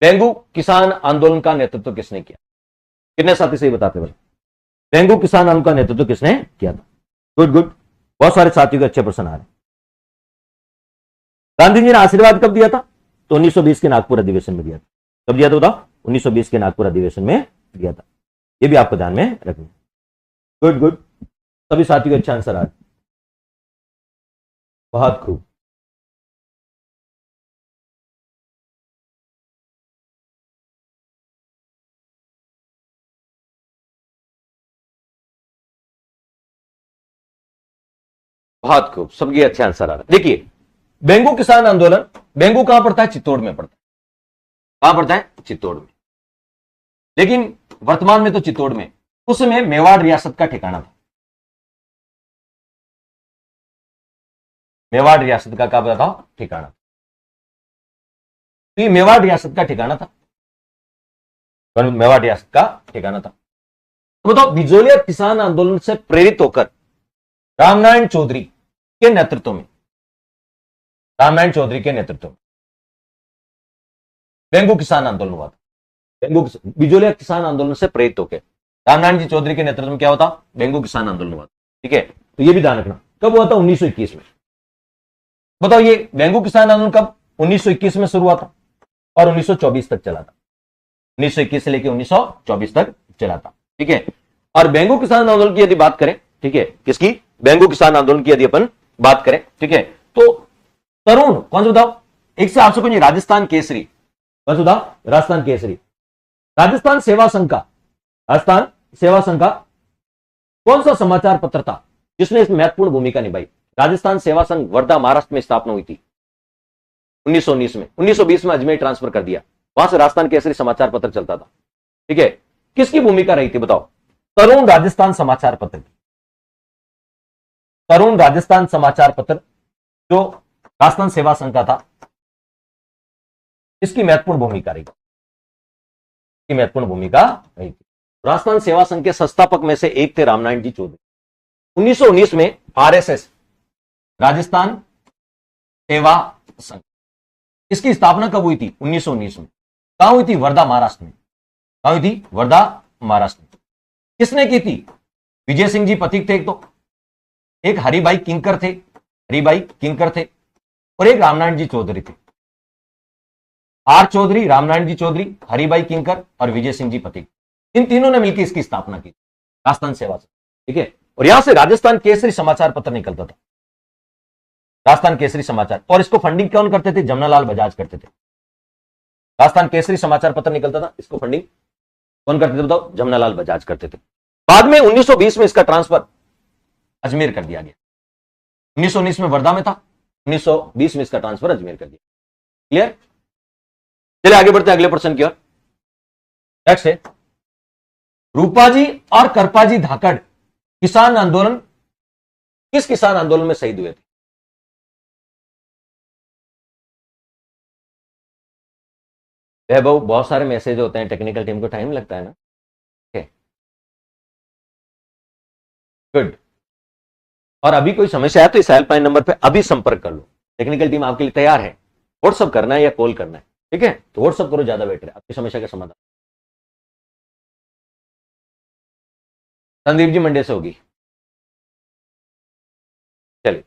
Dengue किसान आंदोलन का नेतृत्व किसने किया? कितने साथी सही बताते बोले? डेंगू किसान आंदोलन का नेतृत्व किसने किया था? गुड गुड, बहुत सारे साथियों के अच्छे प्रश्न आ रहे हैं। गांधी जी ने आशीर्वाद कब दिया था? तो 1920 के नागपुर अधिवेशन में दिया था। कब दिया था बताओ? 1920 के नागपुर अधिवेशन में दिया था। ये भी आपको ध्यान में रखना। गुड गुड, सभी साथियों के अच्छे आंसर आ रहे, बहुत खूब। बहुत खूब, सबके अच्छे आंसर आ रहे। देखिए, डेंगू किसान आंदोलन, डेंगू कहां पड़ता है? चित्तौड़ में पड़ता है। कहां पड़ता है? चित्तौड़ में। लेकिन वर्तमान में तो चित्तौड़ में, उस समय मेवाड़ रियासत का ठिकाना था। मेवाड़ रियासत का क्या बताओ? ठिकाना। तो ये मेवाड़ रियासत का ठिकाना था, मेवाड़ रियासत का ठिकाना था। तो बताओ, बिजोलिया किसान आंदोलन से प्रेरित होकर रामनारायण चौधरी के नेतृत्व में, रामनारायण चौधरी के नेतृत्व में डेंगू किसान आंदोलन हुआ था। डेंगू बिजोलिया किसान आंदोलन से प्रेरित होकर रामनारायण जी चौधरी के नेतृत्व में क्या होता? डेंगू किसान आंदोलन हुआ था। ठीक है, तो ये भी ध्यान रखना। कब हुआ था? 1921 में। बताओ, ये डेंगू किसान आंदोलन कब? 1921 में शुरू हुआ था और 1924 तक चला था। 1921 से लेकर 1924 तक चला था। ठीक है, और डेंगू किसान आंदोलन की यदि बात करें, ठीक है, किसकी? डेंगू किसान आंदोलन की यदि अपन बात करें, ठीक है, तो तरुण कौन सा बताओ? एक से आपसे कुछ, राजस्थान केसरी कौन सा बताओ? राजस्थान केसरी। राजस्थान सेवा संघ का, राजस्थान सेवा संघ का कौन सा समाचार पत्र था जिसने इस महत्वपूर्ण भूमिका निभाई? राजस्थान सेवा संघ वर्धा महाराष्ट्र में स्थापना हुई थी 1919 में। 1920 में अजमेर ट्रांसफर कर दिया, वहां से राजस्थान केसरी समाचार पत्र चलता था। ठीक है, किसकी भूमिका रही थी बताओ? तरुण राजस्थान समाचार पत्र की। तरुण राजस्थान समाचार पत्र जो राजस्थान सेवा संघ का था, इसकी महत्वपूर्ण भूमिका रही, इसकी महत्वपूर्ण भूमिका रही थी। राजस्थान सेवा संघ के संस्थापक में से एक थे रामनारायण जी चौधरी। 1919 में आरएसएस, राजस्थान सेवा संघ, इसकी स्थापना कब हुई थी? 1919 में। कहां हुई थी? वर्धा महाराष्ट्र में। कहां हुई थी? वर्धा महाराष्ट्र में। किसने की थी? विजय सिंह जी पथिक थे एक, तो एक हरिभाई किंकर थे, हरिभाई किंकर थे, और एक रामनारायण जी चौधरी थे। आर चौधरी, रामनारायण जी चौधरी, हरिभाई किंकर और विजय सिंह जी पथिक, इन तीनों ने मिलकर इसकी स्थापना की, राजस्थान सेवा संघ। ठीक है, और यहां से राजस्थान केसरी समाचार पत्र निकलता था, राजस्थान केसरी समाचार। और इसको फंडिंग कौन करते थे? जमनालाल बजाज करते थे। राजस्थान केसरी समाचार पत्र निकलता था, इसको फंडिंग कौन करते थे बताओ? जमनालाल बजाज करते थे। बाद में 1920 में इसका ट्रांसफर अजमेर कर दिया गया। 1919 में वर्धा में था, 1920 में इसका ट्रांसफर अजमेर कर दिया। क्लियर? चलिए आगे बढ़ते हैं अगले प्रश्न की ओर। नेक्स्ट है, रूपाजी और करपाजी धाकड़ किसान आंदोलन, किस किसान आंदोलन में शहीद हुए थे? वैभव, बहुत सारे मैसेज होते हैं, टेक्निकल टीम को टाइम लगता है ना। गुड। और अभी कोई समस्या है तो इस हेल्पलाइन नंबर पे अभी संपर्क कर लो, टेक्निकल टीम आपके लिए तैयार है। व्हाट्सअप करना है या कॉल करना है, ठीक है, तो व्हाट्सअप करो, ज्यादा बेटर है आपकी समस्या का समाधान। संदीप जी मंडे से होगी। चलिए,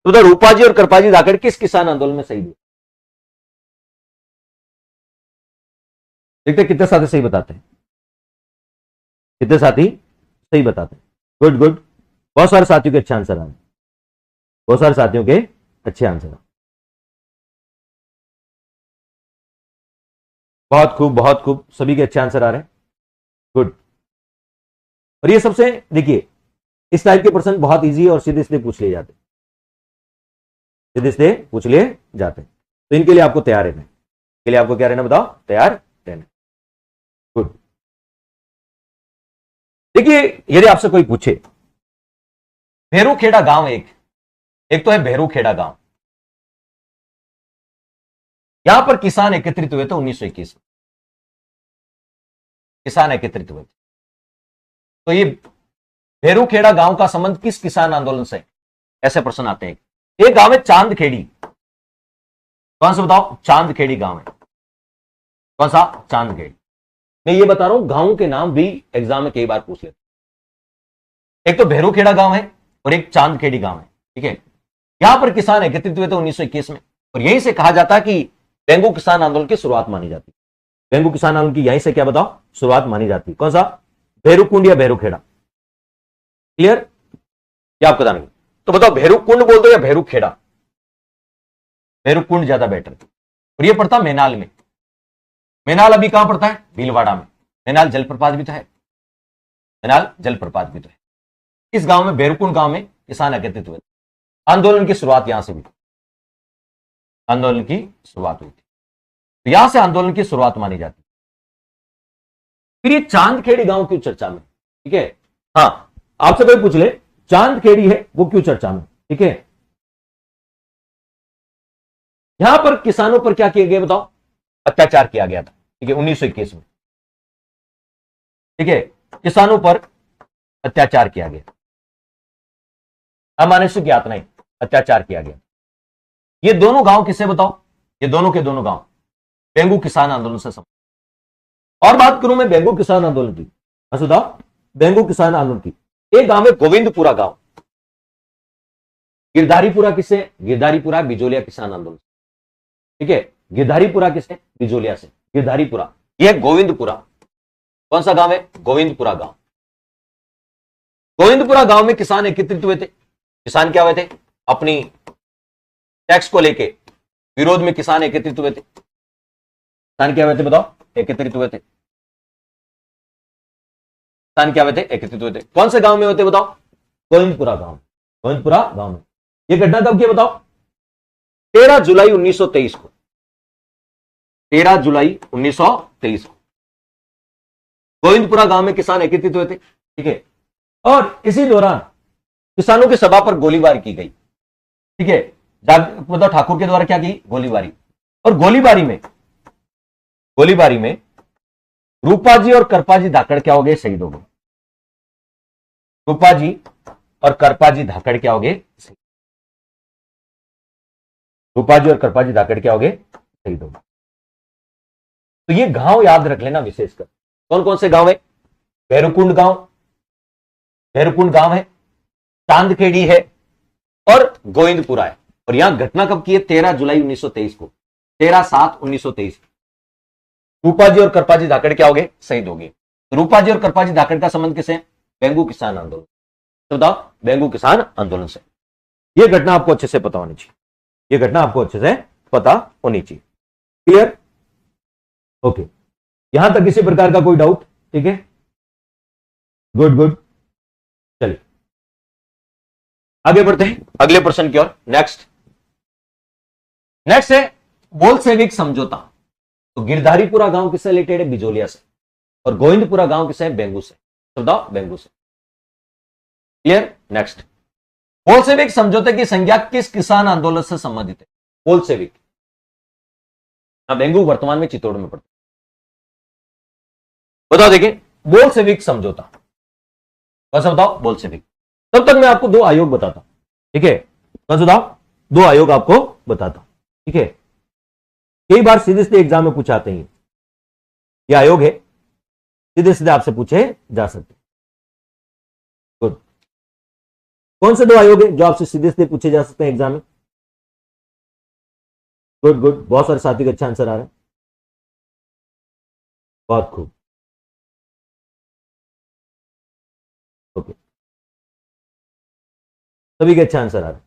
तो रूपाजी और कृपाजी धाकड़ किस किसान आंदोलन में शहीद हुए? देखते कितने साथी सही बताते हैं, कितने साथी सही बताते हैं। गुड गुड, बहुत सारे साथियों के अच्छे आंसर आ रहे हैं, बहुत सारे साथियों के अच्छे आंसर। बहुत खूब, बहुत खूब, सभी के अच्छे आंसर आ रहे हैं। गुड। और ये सबसे, देखिए, इस टाइप के प्रश्न बहुत इजी और सीधे सीधे पूछ लिए जाते, सीधे सीधे पूछ लिए जाते हैं, तो इनके लिए आपको तैयार रहना है। के लिए आपको क्या रहना बताओ? तैयार रहना। गुड। देखिए, यदि आपसे कोई पूछे भेरूखेड़ा गांव, एक तो है भेरूखेड़ा गांव, यहां पर किसान एकत्रित हुए थे 1921 में, किसान एकत्रित हुए थे। तो ये भेरूखेड़ा गांव का संबंध किस किसान आंदोलन से? ऐसे प्रश्न आते हैं। एक गांव है चांदखेड़ी, कौन सा बताओ? चांदखेड़ी गांव है। कौन सा? चांदखेड़ी। मैं ये बता रहा हूं गांवों के नाम भी एग्जाम में कई बार पूछ लेते। एक तो भैरूखेड़ा गांव है और एक चांदखेड़ी गांव है, ठीक है। यहां पर किसान एकत्रित हुए थे 1921 में, और यहीं से कहा जाता है कि बेंगू किसान आंदोलन की शुरुआत मानी जाती है। बेंगू किसान आंदोलन की यहीं से क्या बताओ? शुरुआत मानी जाती है। कौन सा? भैरूकुंड या भैरूखेड़ा? क्लियर? क्या आपको बताना? तो बताओ भैरूकुंड बोल दो या भैरूखेड़ा? भैरूकुंड ज्यादा बेटर। और ये पड़ता मैनाल में। मैनाल अभी कहां पड़ता है? भीलवाड़ा में। मैनाल जलप्रपात भी तो है, मैनाल जलप्रपात भी तो है। इस गांव में, भैरूकुंड गांव में किसान एकत्रित हुए। आंदोलन की शुरुआत यहां से हुई, आंदोलन की शुरुआत हुई थी, तो यहां से आंदोलन की शुरुआत मानी जाती। फिर ये चांदखेड़ी गांव क्यों चर्चा में? ठीक है, हाँ, आपसे कोई पूछ ले चांदखेड़ी है वो क्यों चर्चा में? ठीक है, यहां पर किसानों पर क्या किया गया बताओ? अत्याचार किया गया था, ठीक है, 1921 में। ठीक है, किसानों पर अत्याचार किया गया, अमानुष्य की यातनाएं, अत्याचार किया गया। ये दोनों गांव किससे बताओ? ये दोनों के दोनों गांव बेंगू किसान आंदोलन से संबंधित। और बात करूं मैं बेंगू किसान आंदोलन की, असुदा बेंगू किसान आंदोलन की, एक गांव है गोविंदपुरा गांव। गिरधारीपुरा किससे? गिरधारीपुरा बिजोलिया किसान आंदोलन, ठीक है। गिरधारीपुरा किससे? बिजोलिया से। गिरधारीपुरा, यह गोविंदपुरा। कौन सा गांव है? गोविंदपुरा गांव। गोविंदपुरा गांव में किसान एकत्रित हुए थे। किसान क्या हुए थे? अपनी टैक्स को लेके विरोध में किसान एकत्रित हुए थे। किसान क्या हुए थे बताओ? एकत्रित हुए थे। किसान क्या हुए थे? एकत्रित हुए थे। कौन से गांव में होते बताओ? गोविंदपुरा गांव। गोविंदपुरा गांव में। यह घटना कब की बताओ? 13 जुलाई 1923 को। 13 जुलाई 1923 को गोविंदपुरा गांव में किसान एकत्रित हुए थे, ठीक है। और इसी दौरान किसानों की सभा पर गोलीबारी की गई, ठीक है। मतलब ठाकुर के द्वारा क्या की? गोलीबारी। और गोलीबारी में रूपाजी और करपाजी धाकड़ क्या हो गए? शहीद हो गए। रूपाजी और करपाजी धाकड़ क्या हो गए? रूपाजी और करपाजी धाकड़ क्या हो गए? शहीद हो गए। तो ये गांव याद रख लेना विशेषकर। कौन कौन से गांव है? भैरूकुंड गांव, भैरूकुंड गांव है, चांदखेड़ी है और गोविंदपुरा है। और यहां घटना कब की है? 13 जुलाई 1923 को। 13/7/1923 रूपाजी और करपाजी धाकड़ क्या हो गए? शहीद हो गए। रूपाजी और करपाजी धाकड़ का संबंध किसे? बेंगू किसान आंदोलन। तो बताओ, बेंगू किसान आंदोलन से। यह घटना आपको अच्छे से पता होनी चाहिए, यह घटना आपको अच्छे से पता होनी चाहिए। क्लियर? ओके, यहां तक किसी प्रकार का कोई डाउट? ठीक है, गुड गुड। चलिए आगे बढ़ते हैं अगले प्रश्न की ओर। नेक्स्ट है बोल्शेविक समझौता। तो गिरधारीपुरा गांव किससे रिलेटेड है? बिजोलिया से। और गोविंदपुरा गांव किससे है? बेंगू से। तो बताओ, बेंगू से। क्लियर? नेक्स्ट, बोल्शेविक समझौते की संज्ञा किस किसान आंदोलन से संबंधित है? बोल्शेविक। बेंगू वर्तमान में चित्तौड़ में पड़ता है। बताओ, देखिए बोल्शेविक समझौता कौन सा बताओ? बोल्शेविक। तब तक मैं आपको दो आयोग बताता हूं, ठीक है। कौन सा बताओ? दो आयोग आपको बताता हूं, ठीक है। कई बार सीधे सीधे एग्जाम में पूछाते हैं, ये आयोग है, सीधे सीधे आपसे पूछे जा सकते। गुड। कौन से दो आयोग है जो आपसे सीधे सीधे पूछे जा सकते हैं एग्जाम में? गुड गुड, बहुत सारे साथी का अच्छा आंसर आ रहा है, बहुत खूब। ओके, सभी के अच्छा आंसर आ रहा है।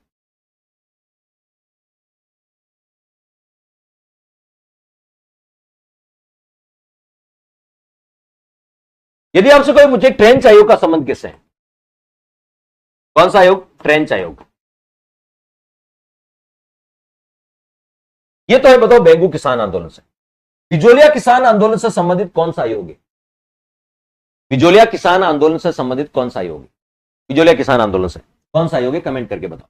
यदि आपसे कोई पूछे ट्रेंच आयोग का संबंध किससे है? कौन सा आयोग? ट्रेंच आयोग। ये तो है, बताओ, बेंगू किसान आंदोलन से। बिजोलिया किसान आंदोलन से संबंधित कौन सा आयोग है? बिजोलिया किसान आंदोलन से संबंधित कौन सा आयोग है? बिजोलिया किसान आंदोलन से कौन सा आयोग है? कमेंट करके बताओ।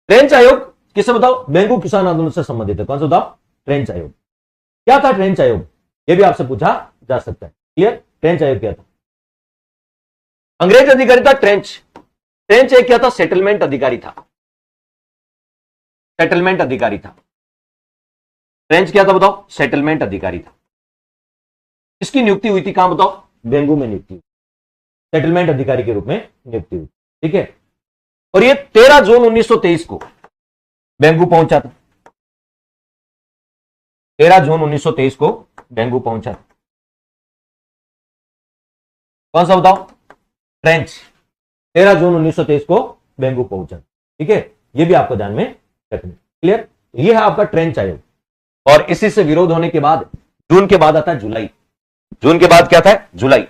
ट्रेंच आयोग किसे बताओ? बेंगू किसान आंदोलन से संबंधित है। कौन सा बताओ? ट्रेंच आयोग। क्या था ट्रेंच आयोग? यह भी आपसे पूछा जा सकता है। क्लियर? ट्रेंच आयोग क्या था? अंग्रेज अधिकारी था ट्रेंच। ट्रेंच एक क्या था? सेटलमेंट अधिकारी था। सेटलमेंट अधिकारी था। ट्रेंच क्या था बताओ? सेटलमेंट अधिकारी था। इसकी नियुक्ति हुई थी कहां बताओ? बेंगू में नियुक्ति हुई, सेटलमेंट अधिकारी के रूप में नियुक्ति हुई। ठीक है, और ये 13 जून 1923 को बेंगू पहुंचा था। 13 जून 1923 को बेंगू पहुंचा था। कौन सा बताओ? ट्रेंच। 13 जून 1923 को बेंगू पहुंचा। ठीक है, ये भी आपको ध्यान में रखना। क्लियर? ये है आपका ट्रेंच आयोग, और इसी से विरोध होने के बाद जून के बाद आता है जुलाई। जून के बाद क्या था? जुलाई।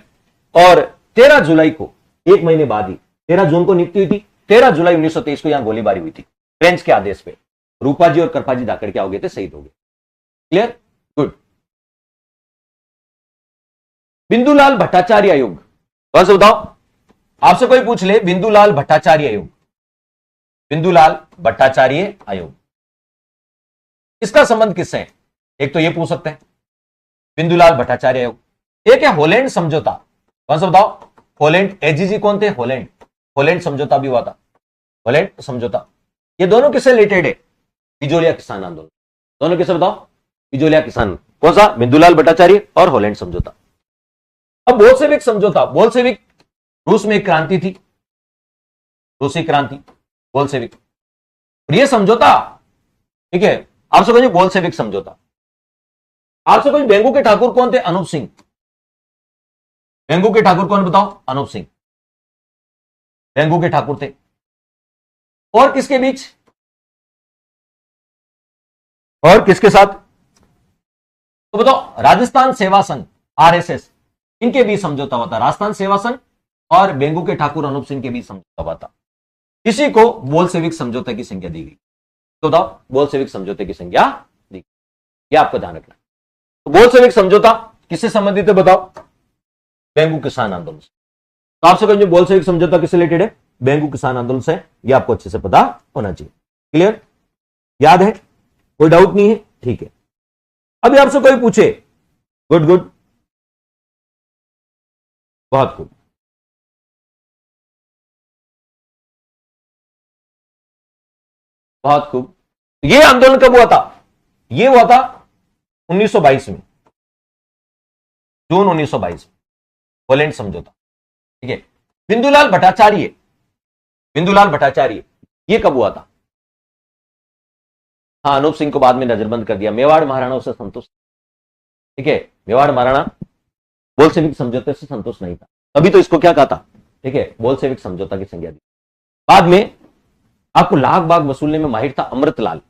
और 13 जुलाई को, एक महीने बाद ही, 13 जून को नियुक्ति हुई थी, 13 जुलाई 1923 को यहां गोलीबारी हुई थी ट्रेंच के आदेश पे। रूपा जी और कृपाजी धाकड़ क्या हो गए थे? शहीद हो गए। क्लियर? गुड। बिंदुलाल भट्टाचार्य आयोग, कौन सा बताओ? आपसे कोई पूछ ले बिंदुलाल भट्टाचार्य आयोग, बिंदुलाल भट्टाचार्य आयोग, इसका संबंध किससे है? एक तो ये पूछ सकते हैं, बिंदुलाल भट्टाचार्य आयोग। एक है होलैंड समझौता, कौन सा बताओ? होलैंड। एजीजी कौन थे? होलैंड। होलैंड समझौता भी हुआ था, होलैंड समझौता। ये दोनों किससे रिलेटेड है? बिजोलिया किसान आंदोलन। दोनों किससे बताओ? बिजोलिया किसान। कौन सा? बिंदुलाल भट्टाचार्य और होलैंड समझौता। अब बोल्शेविक समझौता, बोल्शेविक रूस में एक क्रांति थी, रूसी क्रांति, बोल्शेविक। और ये समझौता, ठीक है, आपसे कहिए बोल्शेविक समझौता। आपसे कहिए बेंगू के ठाकुर कौन थे? अनूप सिंह। बेंगू के ठाकुर कौन बताओ? अनूप सिंह, बेंगू के ठाकुर थे। और किसके बीच? और किसके साथ? तो बताओ, राजस्थान सेवा संघ, आरएसएस, इनके बीच समझौता हुआ था। राजस्थान सेवा संघ और बेंगू के ठाकुर अनूप सिंह के बीच समझौता हुआ था। इसी को बोल्शेविक समझौते की संज्ञा दी गई। तो बताओ, बोल्शेविक समझौते की संज्ञा दी गई, यह आपको ध्यान रखना। तो बोल्शेविक समझौता किससे संबंधित है बताओ? बेंगू किसान आंदोलन से। तो आपसे कहेंगे बोल्शेविक समझौता किससे रिलेटेड है? बेंगू किसान आंदोलन से। यह आपको अच्छे से पता होना चाहिए। क्लियर? याद है? कोई डाउट नहीं है? ठीक है। अभी आपसे कोई पूछे, गुड गुड, बहुत खूब, बहुत खूब। ये आंदोलन कब हुआ था? ये हुआ था 1922 में, जून 1922 में, होलैंड समझौता। ठीक है। बिंदुलाल भट्टाचार्य, बिंदुलाल भट्टाचार्य, ये कब हुआ था? हाँ, अनूप सिंह को बाद में नजरबंद कर दिया। मेवाड़ महाराणा उससे संतुष्ट, ठीक है, मेवाड़ महाराणा बोल्शेविक समझौते से संतुष्ट नहीं था, अभी तो इसको क्या कहा था? ठीक है, बोल्शेविक समझौता की संज्ञा दी। बाद में आपको लाख बाग वसूलने में माहिर था अमृतलाल,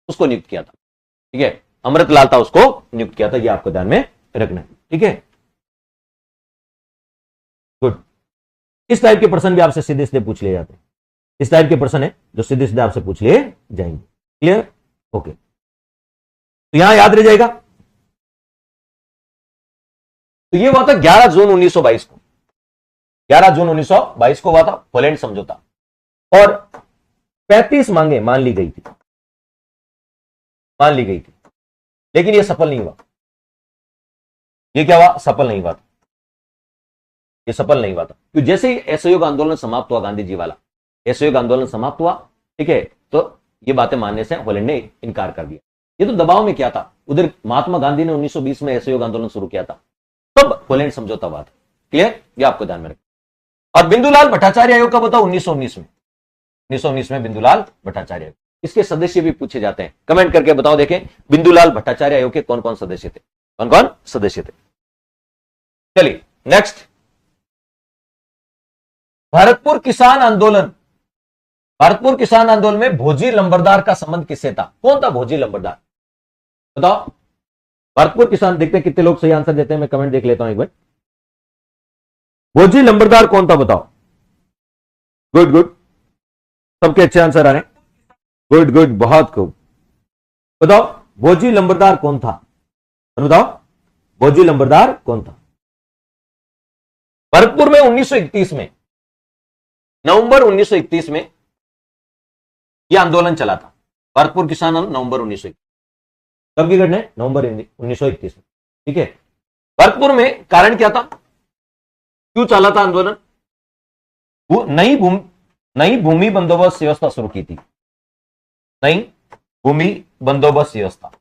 उसको नियुक्त किया था। ठीक है, अमृतलाल था, उसको नियुक्त किया था। ये आपको ध्यान में रखना है। ठीक है, गुड। इस टाइप के प्रश्न भी आपसे सीधे सीधे पूछ लिए जाते हैं। इस टाइप के प्रश्न है जो सीधे सीधे आपसे पूछ लिए जाएंगे। क्लियर? ओके, तो यहां याद रह जाएगा। तो ये हुआ था 11 जून 1922 को, 11 जून 1922 को हुआ था होलैंड समझौता। और 35 मांगे मान ली गई थी, मान ली गई थी, लेकिन यह सफल नहीं हुआ। यह क्या हुआ? सफल नहीं हुआ था। यह सफल नहीं हुआ था क्योंकि जैसे ही असहयोग आंदोलन समाप्त हुआ, गांधी जी वाला असहयोग आंदोलन समाप्त हुआ, ठीक है, तो ये बातें मानने से होलैंड ने इनकार कर दिया। ये तो दबाव में क्या था, उधर महात्मा गांधी ने 1920 में असहयोग आंदोलन शुरू किया था, तब होलैंड समझौता हुआ था। क्लियर? ये आपको ध्यान में रखना। और बिंदुलाल भट्टाचार्य आयोग का बताओ? 1919 में, 1919 में बिंदुलाल भट्टाचार्य आयोग। इसके सदस्य भी पूछे जाते हैं, कमेंट करके बताओ देखें बिंदुलाल भट्टाचार्य आयोग के कौन कौन सदस्य थे, कौन कौन सदस्य थे। चलिए नेक्स्ट, भरतपुर किसान आंदोलन। भरतपुर किसान आंदोलन में भोजी लंबरदार का संबंध किससे था? कौन था भोजी लंबरदार? बताओ। भरतपुर किसान, देखते हैं कितने लोग सही आंसर देते हैं, मैं कमेंट देख लेता हूं एक बार। भोजी लंबरदार कौन था बताओ? गुड गुड, सबके अच्छे आंसर आ रहे हैं। गुड गुड, बहुत खूब। बताओ भोजी लंबरदार कौन था? बताओ भोजी लंबरदार कौन था? भरतपुर में 1931 में, नवंबर 1931 में यह आंदोलन चला था। भरतपुर किसान आंदोलन नवंबर 1931, कब की घटना है? नवंबर 1931 में। ठीक है, भरतपुर में कारण क्या था, क्यों चला था आंदोलन? नई भूमि बंदोबस्त व्यवस्था शुरू की थी, नई भूमि बंदोबस्त व्यवस्था।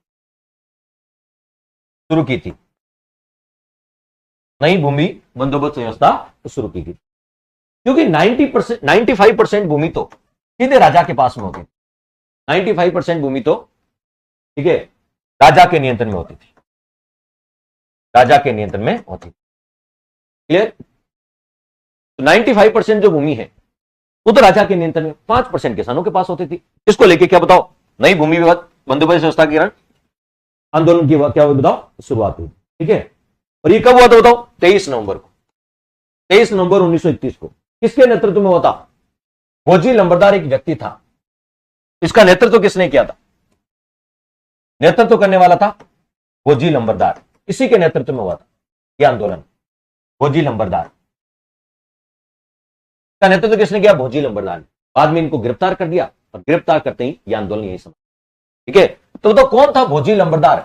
शुरू की थी, नई भूमि बंदोबस्त व्यवस्था शुरू की थी, क्योंकि 95% भूमि तो सीधे राजा के पास में होती थी। 95% भूमि तो ठीक है राजा के नियंत्रण में होती थी, राजा के नियंत्रण में होती थी। क्लियर? तो 95% जो भूमि है वो तो राजा के नियंत्रण में, 5% किसानों के पास होती थी। इसको लेके क्या बताओ, नई भूमि बंदोबस्त व्यवस्था के आंदोलन की क्या बताओ शुरुआत हुई। ठीक है, और ये कब हुआ था बताओ, 23 नवंबर को, 23 नवंबर 1931 को। किसके नेतृत्व में हुआ था? भोजी लंबरदार एक व्यक्ति था। इसका नेतृत्व किसने किया था? नेतृत्व करने वाला था भोजी लंबरदार, इसी के नेतृत्व में हुआ था यह आंदोलन। भोजी लंबरदार का नेतृत्व किसने किया? भोजी लंबरदार ने। बाद में इनको गिरफ्तार कर दिया और गिरफ्तार करते ही यह आंदोलन यही समाप्त। ठीक है, तो बताओ कौन था भोजी लंबरदार?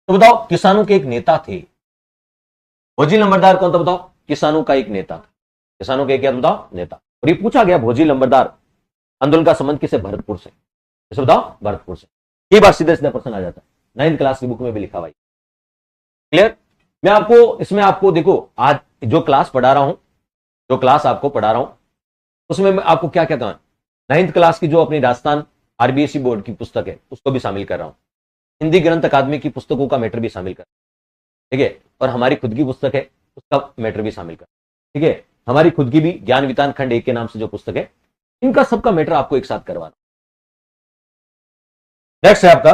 तो बताओ किसानों के एक नेता थे। भोजी लंबरदार कौन था बताओ? किसानों का एक नेता था। किसानों के क्या बताओ? नेता। और ये पूछा गया भोजी लंबरदार आंदोलन का संबंध किसे? भरतपुर से। इसे बताओ भरतपुर से। ये बात सीधे सीधा प्रश्न आ जाता है, 9th क्लास की बुक में भी लिखा हुआ है। क्लियर? मैं आपको इसमें आपको देखो, आज जो क्लास पढ़ा रहा हूं, जो क्लास आपको पढ़ा रहा हूं उसमें मैं आपको क्या क्या कहूं, 9th क्लास की जो अपनी राजस्थान आरबीएसई बोर्ड की पुस्तक है उसको भी शामिल कर रहा हूं, हिंदी ग्रंथ अकादमी की पुस्तकों का मैटर भी शामिल कर, ठीक है, और हमारी खुद की पुस्तक है उसका मैटर भी शामिल कर। ठीक है, हमारी खुद की भी ज्ञान वितान खंड 1 के नाम से जो पुस्तक है, इनका सबका मैटर आपको एक साथ करवा रहा हूं। नेक्स्ट है आपका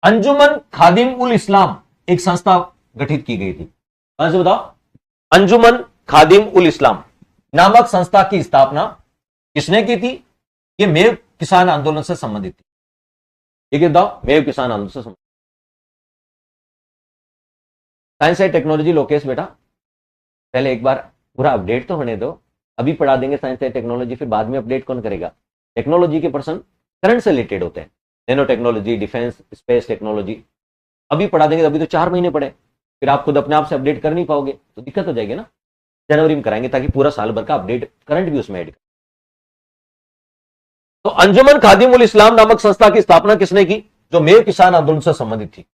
अंजुमन खादिम उल इस्लाम, एक संस्था गठित की गई थी। कहां से बताओ? अंजुमन खादिम उल इस्लाम नामक संस्था की स्थापना किसने की थी? यह मेव किसान आंदोलन से संबंधित थी। ये बताओ, मेव किसान आंदोलन से संबंधित। साइंस एंड टेक्नोलॉजी लोकेश बेटा, पहले एक बार पूरा अपडेट तो होने दो, अभी पढ़ा देंगे साइंस एंड टेक्नोलॉजी, फिर बाद में अपडेट कौन करेगा? टेक्नोलॉजी के पर्सन करंट से रिलेटेड होते हैं, nano technology, defence, space technology, अभी पढ़ा देंगे, अभी तो 4 महीने पढ़े, फिर आप खुद अपने आप से अपडेट कर नहीं पाओगे तो दिक्कत हो जाएगी ना। जनवरी में कराएंगे ताकि पूरा साल भर का अपडेट करंट भी उसमें ऐड कर। तो अंजुमन खादिम उल इस्लाम नामक संस्था की स्थापना किसने की? जो मेव किसान आंदोलन से संबंधित थी।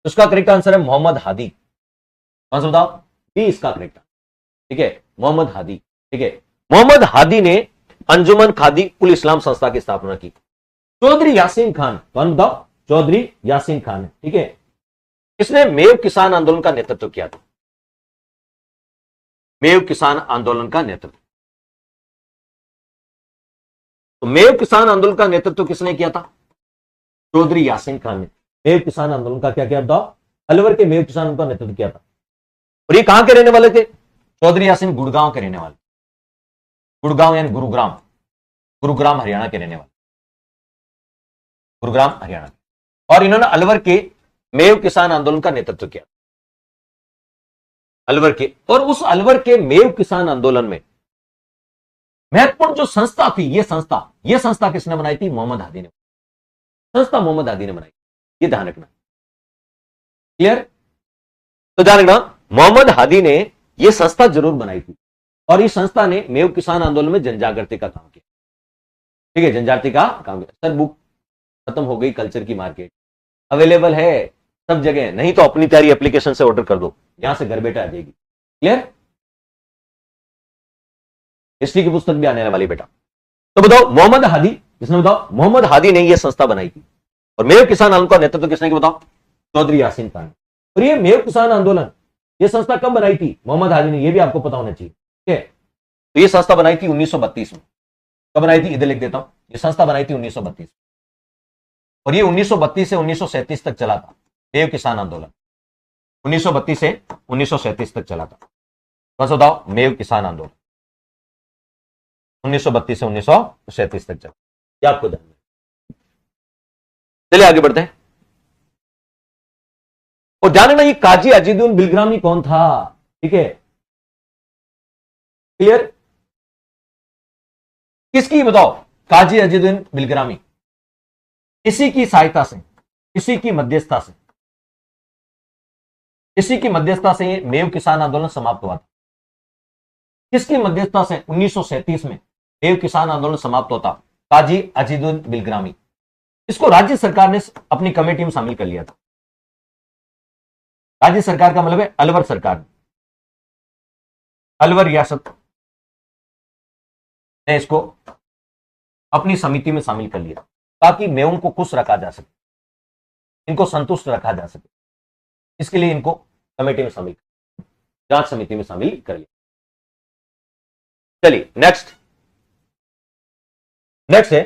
उसका करेक्ट आंसर है मोहम्मद हादी। कौन सा बताओ? बी इसका करेक्ट। ठीक है, मोहम्मद हादी। ठीक है, मोहम्मद हादी ने अंजुमन खादी उल इस्लाम संस्था की स्थापना की। चौधरी यासीन खान, कौन बताओ? चौधरी यासीन खान। ठीक है, इसने मेव किसान आंदोलन का नेतृत्व किया था। मेव किसान आंदोलन का नेतृत्व, तो मेव किसान आंदोलन का नेतृत्व किसने किया था? चौधरी यासीन खान ने मेव किसान आंदोलन का क्या किया बताओ? अलवर के मेव किसान आंदोलन का नेतृत्व किया था। और ये कहां के रहने वाले थे? चौधरी यासीन गुड़गांव के रहने वाले, गुड़गांव यानी गुरुग्राम, गुरुग्राम हरियाणा के रहने वाले, गुरुग्राम हरियाणा। और इन्होंने अलवर के मेव किसान आंदोलन का नेतृत्व किया, अलवर के। और उस अलवर के मेव किसान आंदोलन में महत्वपूर्ण जो संस्था थी, यह संस्था किसने बनाई थी? मोहम्मद हादी ने। संस्था मोहम्मद हादी ने बनाई, यह ध्यान रखना। क्लियर? तो ध्यान रखना, मोहम्मद हादी ने यह संस्था जरूर बनाई थी, और इस संस्था ने मेव किसान आंदोलन में जनजागृति का काम किया। ठीक है, जनजागृति का काम किया। सर बुक खत्म हो गई, कल्चर की मार्केट अवेलेबल है सब जगह, नहीं तो अपनी तैयारी एप्लीकेशन से ऑर्डर कर दो, यहां से घर बैठे आ जाएगी। क्लियर? हिस्ट्री की पुस्तक भी आने वाली बेटा। तो बताओ मोहम्मद हादी, किसने बताओ? मोहम्मद हादी ने यह संस्था बनाई थी। और मेव किसान आंदोलन का नेतृत्व किसने किया बताओ? चौधरी यासीन खान। और ये मेव किसान आंदोलन, यह संस्था कब बनाई थी? मोहम्मद हादी ने, यह भी आपको पता होना चाहिए। ठीक है, तो यह संस्था बनाई थी 1932 में। कब बनाई थी? इधर लिख देता हूं, यह संस्था बनाई थी 1932, और ये 1932 से 1937 तक चला था मेव किसान आंदोलन। 1932 से 1937 तक चला था। कौन सा बताओ? मेव किसान आंदोलन 1932 से 1937 तक चला। क्या आपको ध्यान में? चलिए आगे बढ़ते हैं। और ध्यान रखना, ये काजी अजीदुद्दीन बिलग्रामी कौन था? ठीक है, क्लियर? किसकी बताओ? काजी अजीदुद्दीन बिलग्रामी। इसी की सहायता से, इसी की मध्यस्थता से, इसी की मध्यस्थता से ये मेव किसान आंदोलन समाप्त हुआ था। किसकी मध्यस्थता से 1937 में मेव किसान आंदोलन समाप्त होता? काजी अजीदुद्दीन बिलग्रामी। इसको राज्य सरकार ने अपनी कमेटी में शामिल कर लिया था। राज्य सरकार का मतलब है अलवर सरकार, अलवर रियासत ने इसको अपनी समिति में शामिल कर लिया ताकि मेउन को खुश रखा जा सके, इनको संतुष्ट रखा जा सके। इसके लिए इनको कमेटी में शामिल, जांच समिति में शामिल कर लिया। चलिए नेक्स्ट है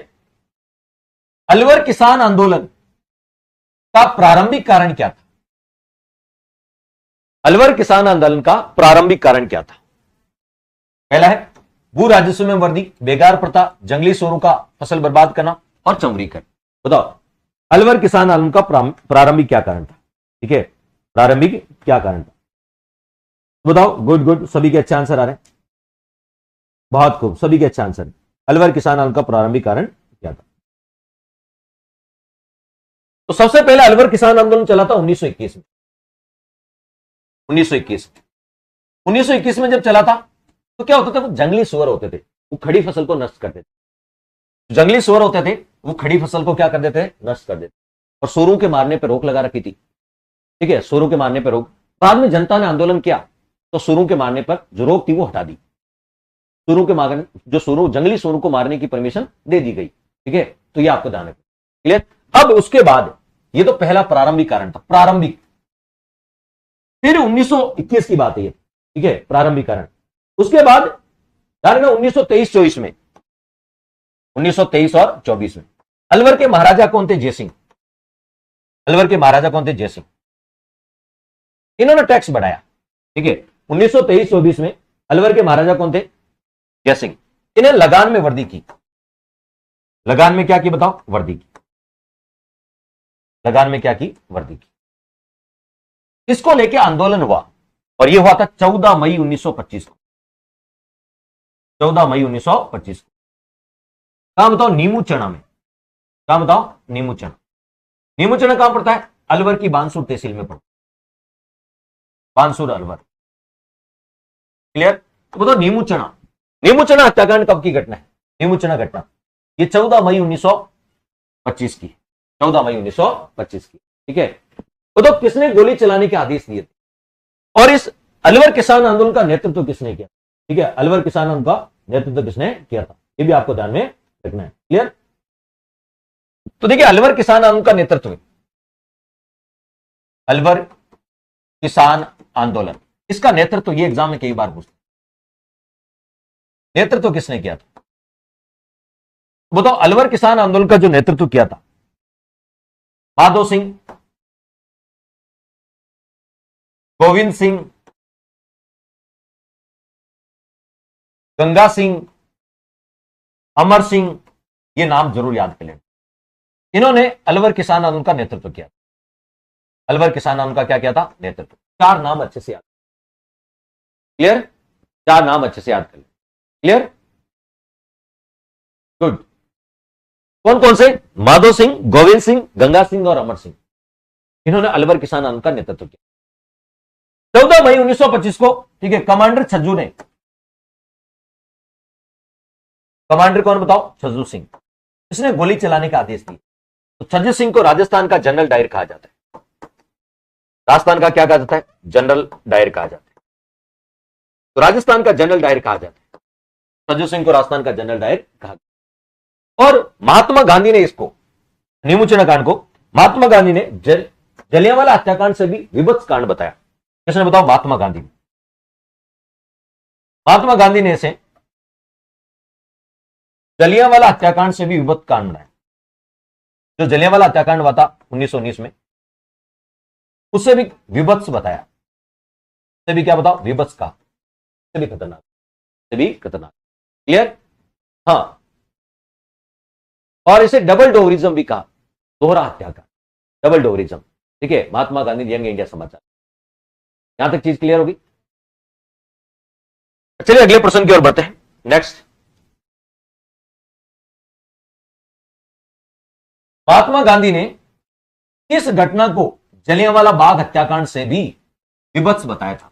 अलवर किसान आंदोलन का प्रारंभिक कारण क्या था। अलवर किसान आंदोलन का प्रारंभिक कारण क्या था? पहला है भू राजस्व में वृद्धि, बेगार प्रथा, जंगली सूरों का फसल बर्बाद करना और चमरीकरण। बताओ अलवर किसान आंदोलन का प्रारंभिक क्या कारण था? ठीक है, प्रारंभिक क्या कारण था बताओ। गुड, सभी के अच्छे आंसर आ रहे हैं, बहुत खूब, सभी के अच्छे आंसर। अलवर किसान आंदोलन का प्रारंभिक कारण क्या था? तो सबसे पहले अलवर किसान आंदोलन चला था 1921 में। 1921 में जब चला था तो क्या होता था, वो जंगली सुअर होते थे, वो खड़ी फसल को नष्ट करते थे। जंगली सुअर होते थे वो खड़ी फसल को क्या कर देते थे, नष्ट कर देते। और सुअरों के मारने पर रोक लगा रखी थी। ठीक है, सुअरों के मारने पर रोक। बाद में जनता ने आंदोलन किया तो सुअरों के मारने पर जो रोक थी वो हटा दी। सुअरों के मारने, जो सुअरों, जंगली सुअरों को मारने की परमिशन दे दी गई। ठीक है, तो ये आपको ध्यान रखना। क्लियर? अब उसके बाद ये तो पहला प्रारंभिक कारण था, प्रारंभिक। फिर 1921 की बात है ये, ठीक है, प्रारंभिक कारण। उसके बाद ध्यान रखना 1923-24 में, 1923 और 24 में अलवर के महाराजा कौन थे? जयसिंह। अलवर के महाराजा कौन थे? जयसिंह। इन्होंने टैक्स बढ़ाया। ठीक है, 1923-24 में अलवर के महाराजा कौन थे? जयसिंह। इन्हें लगान में वृद्धि की। लगान में क्या की बताओ? वृद्धि की। लगान में क्या की? वृद्धि की। इसको लेके आंदोलन हुआ और यह हुआ था 14 मई 1925 को। 14 मई 1925 को। कहां बताओ? नीमू चना में। कहां बताओ? नीमू चना। नीमू चना कहां पड़ता है? अलवर की बानसूर तहसील में पड़ता है। बानसूर अलवर। क्लियर? तो बताओ नीमू चना। नीमू चना हत्याकांड कब की घटना है? नीमू चना घटना ये 14 मई 1925 की। 14 मई 1925 की। ठीक है, तो किसने गोली चलाने के आदेश दिए थे और इस अलवर किसान आंदोलन का नेतृत्व किसने किया? ठीक है, अलवर किसान आंदोलन का नेतृत्व किसने किया था, ये भी आपको ध्यान में रखना है। क्लियर? तो देखिए अलवर किसान आंदोलन का नेतृत्व, अलवर किसान आंदोलन, इसका नेतृत्व ये एग्जाम में कई बार पूछते, नेतृत्व किसने किया था? बताओ अलवर किसान आंदोलन का जो नेतृत्व किया था, माधो सिंह, गोविंद सिंह, गंगा सिंह, अमर सिंह, ये नाम जरूर याद कर लेना। इन्होंने अलवर किसान आंदोलन का नेतृत्व किया। अलवर किसान आंदोलन का क्या किया था? नेतृत्व। चार नाम अच्छे से याद। क्लियर? चार नाम अच्छे से याद कर लें। क्लियर? गुड। कौन कौन से? माधो सिंह, गोविंद सिंह, गंगा सिंह और अमर सिंह। इन्होंने अलवर किसान आंदोलन का नेतृत्व किया 14 मई 1925 को। ठीक है, कमांडर छज्जू ने, कमांडर कौन बताओ? छज्जू सिंह। इसने गोली चलाने का आदेश दिया। तो छज्जू सिंह को राजस्थान का जनरल डायर कहा जाता है। राजस्थान का क्या कहा जाता है? जनरल डायर कहा जाता है। तो राजस्थान का जनरल डायर कहा जाता है। छज्जू सिंह को राजस्थान का जनरल डायर कहा गया। और महात्मा गांधी ने इसको, नीमू चना कांड को महात्मा गांधी ने जलियांवाला हत्याकांड से भी विभत्स कांड बताया। किसने बताओ? महात्मा गांधी। महात्मा गांधी ने इसे जलियांवाला हत्याकांड से भी विभत्स कांड बनाया। जो जलियांवाला हत्याकांड हुआ था 1919 में, उससे भी विभत्स बताया। उससे भी क्या बताओ? विभत्स का, से भी खतरनाक, से भी खतरनाक। क्लियर? हाँ, और इसे डबल डोवरिज्म भी कहा, दोहरा हत्याकांड, डबल डोवरिज्म। ठीक है, महात्मा गांधी यंग इंडिया समाचार। यहां तक चीज क्लियर होगी? चलिए अगले प्रश्न की ओर बढ़ते हैं। नेक्स्ट, महात्मा गांधी ने इस घटना को जलियांवाला बाग हत्याकांड से भी विभत्स बताया था।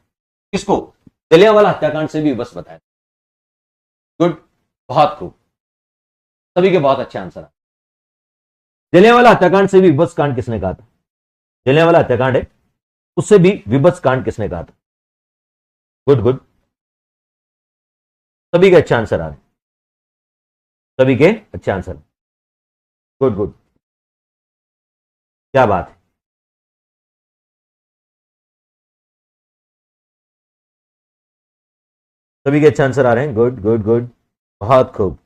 किसको? जलियांवाला हत्याकांड से भी विभत्स बताया था। गुड, बहुत खूब, सभी के बहुत अच्छे आंसर। जलियांवाला हत्याकांड से भी विभत्स कांड किसने कहा था? जलियांवाला हत्याकांड है, उससे भी विभत्स कांड किसने कहा था? गुड गुड, सभी के अच्छे आंसर आ रहे हैं, सभी के अच्छे आंसर। गुड गुड, क्या बात है। सभी के अच्छे आंसर आ रहे हैं। गुड गुड गुड, बहुत खूब।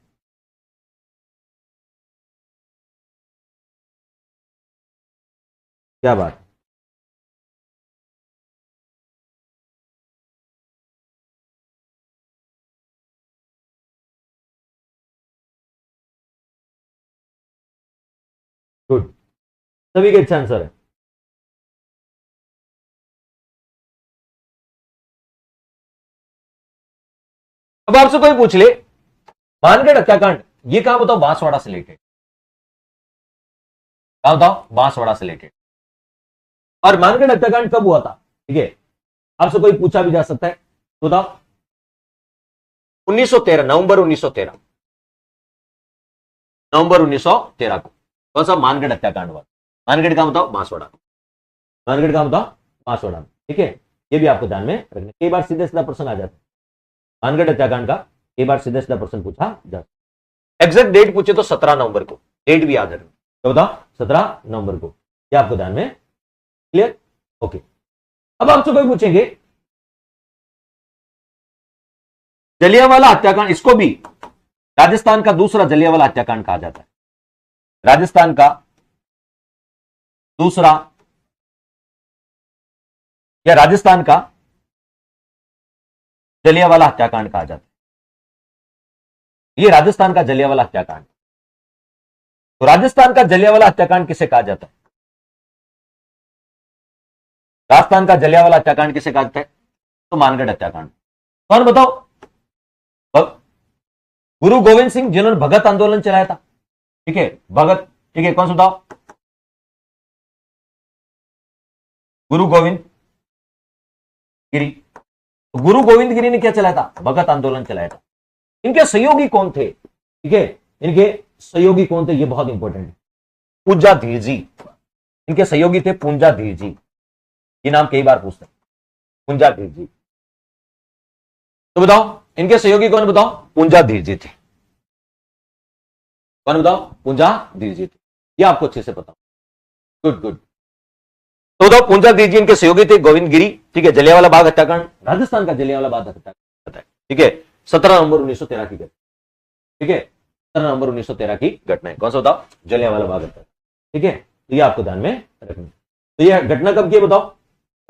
क्या बात। गुड, सभी के अच्छे आंसर है। अब आपसे कोई पूछ ले मानगढ़ हत्याकांड, ये कहां बताओ, बांसवाड़ा से रिलेटेड, कहां बताओ, बांसवाड़ा से रिलेटेड। और मानगढ़ हत्याकांड कब हुआ था? ठीक है, आपसे कोई पूछा भी जा सकता है, बताओ। 1913, नवंबर 1913, नवंबर 1913 को कौन सा मानगढ़ हत्याकांड हुआ? मानगढ़ का बताओ, बांसवाड़ा। मानगढ़ का बताओ, बांसवाड़ा। ठीक है, ये भी आपको ध्यान में रखना, कई बार सीधे सीधा प्रश्न आ जाता है मानगढ़ हत्याकांड का, कई बार सीधे सीधा प्रश्न पूछा जाता है। एग्जैक्ट डेट पूछे तो 17 नवंबर को, डेट भी याद रखना, तो बताओ 17 नवंबर को, ये आपको ध्यान में। Clear, okay. अब आपसे कोई पूछेंगे जलियांवाला हत्याकांड, इसको भी राजस्थान का दूसरा जलियांवाला हत्याकांड कहा जाता है। राजस्थान का दूसरा या राजस्थान का जलियांवाला हत्याकांड कहा जाता है। ये राजस्थान का जलियांवाला हत्याकांड, तो राजस्थान का जलियांवाला हत्याकांड किसे कहा जाता है? राजस्थान का जलियांवाला हत्याकांड किसे कहा जाता है? तो मानगढ़ हत्याकांड। कौन बताओ? गुरु गोविंद सिंह, जिन्होंने भगत आंदोलन चलाया था। ठीक है, भगत, ठीक है, कौन सा बताओ? गुरु गोविंद गिरी। तो गुरु गोविंद गिरी ने क्या चलाया था? भगत आंदोलन चलाया था। इनके सहयोगी कौन थे? ठीक है, इनके सहयोगी कौन थे, ये बहुत इंपॉर्टेंट है। पूंजा धीर जी, इनके सहयोगी थे पूंजा धीर जी, ये नाम कई बार पूछते हैं, पूंजा धीर जी। तो बताओ इनके सहयोगी कौन, बताओ? पूंजा धीर जी थे। कौन बताओ? पूंजा धीर जी थे, ये आपको अच्छे से पता। गुड गुड, तो बताओ पूंजा धीर जी इनके सहयोगी थे, गोविंद गिरी। ठीक है, जलियांवाला बाग हत्याकांड, राजस्थान का जलियांवाला बाग हत्याकांड है। ठीक है, 17 नवंबर 1913 की घटना। ठीक है, 17 नवंबर 1913 की घटना है। कौन सा बताओ? जलियांवाला बाग हत्याकांड। ठीक है, तो ये आपको ध्यान में रखना। तो ये घटना कब की है बताओ?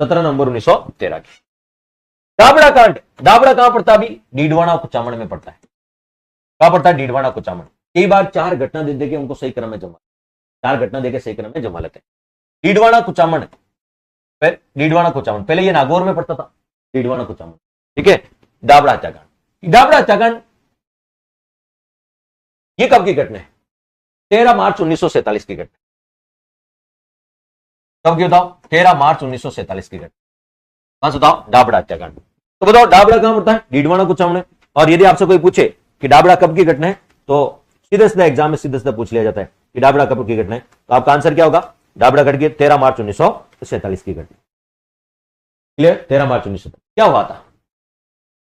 17 नवंबर 1913 की। दाबड़ा कांड, दाबड़ा कहां पड़ता? अभी डीडवाना कुचामन में पड़ता है। कहां पड़ता है? डीडवाना कुचामन। कई बार 4 घटना दे के उनको सही क्रम में जमा, 4 घटना देके सही क्रम में जमा लेते हैं। डीडवाना कुचामन, डीडवाना कुचामन, पहले ये नागौर में पड़ता था, डीडवाना कुचामन। ठीक है, दाबड़ा हत्याकांड, दाबड़ा हत्याकांड ये कब की घटना है? 13 मार्च 1947 की घटना। कब की बताओ? 13 मार्च 1947 की घटना। कहां से बताओ? दाबड़ा हत्याकांड। तो बताओ डाबड़ा कहां पड़ता है? डीडवाना कुचामन। और यदि आपसे कोई पूछे कि डाबड़ा कब की घटना है, तो सीधे सीधे एग्जाम में सीधे सीधे पूछ लिया जाता है कि डाबड़ा कब की घटना है, तो आपका आंसर क्या होगा? डाबड़ा घट गई 13 मार्च 1947 की घटना। क्लियर? 13 मार्च 1947 क्या हुआ था?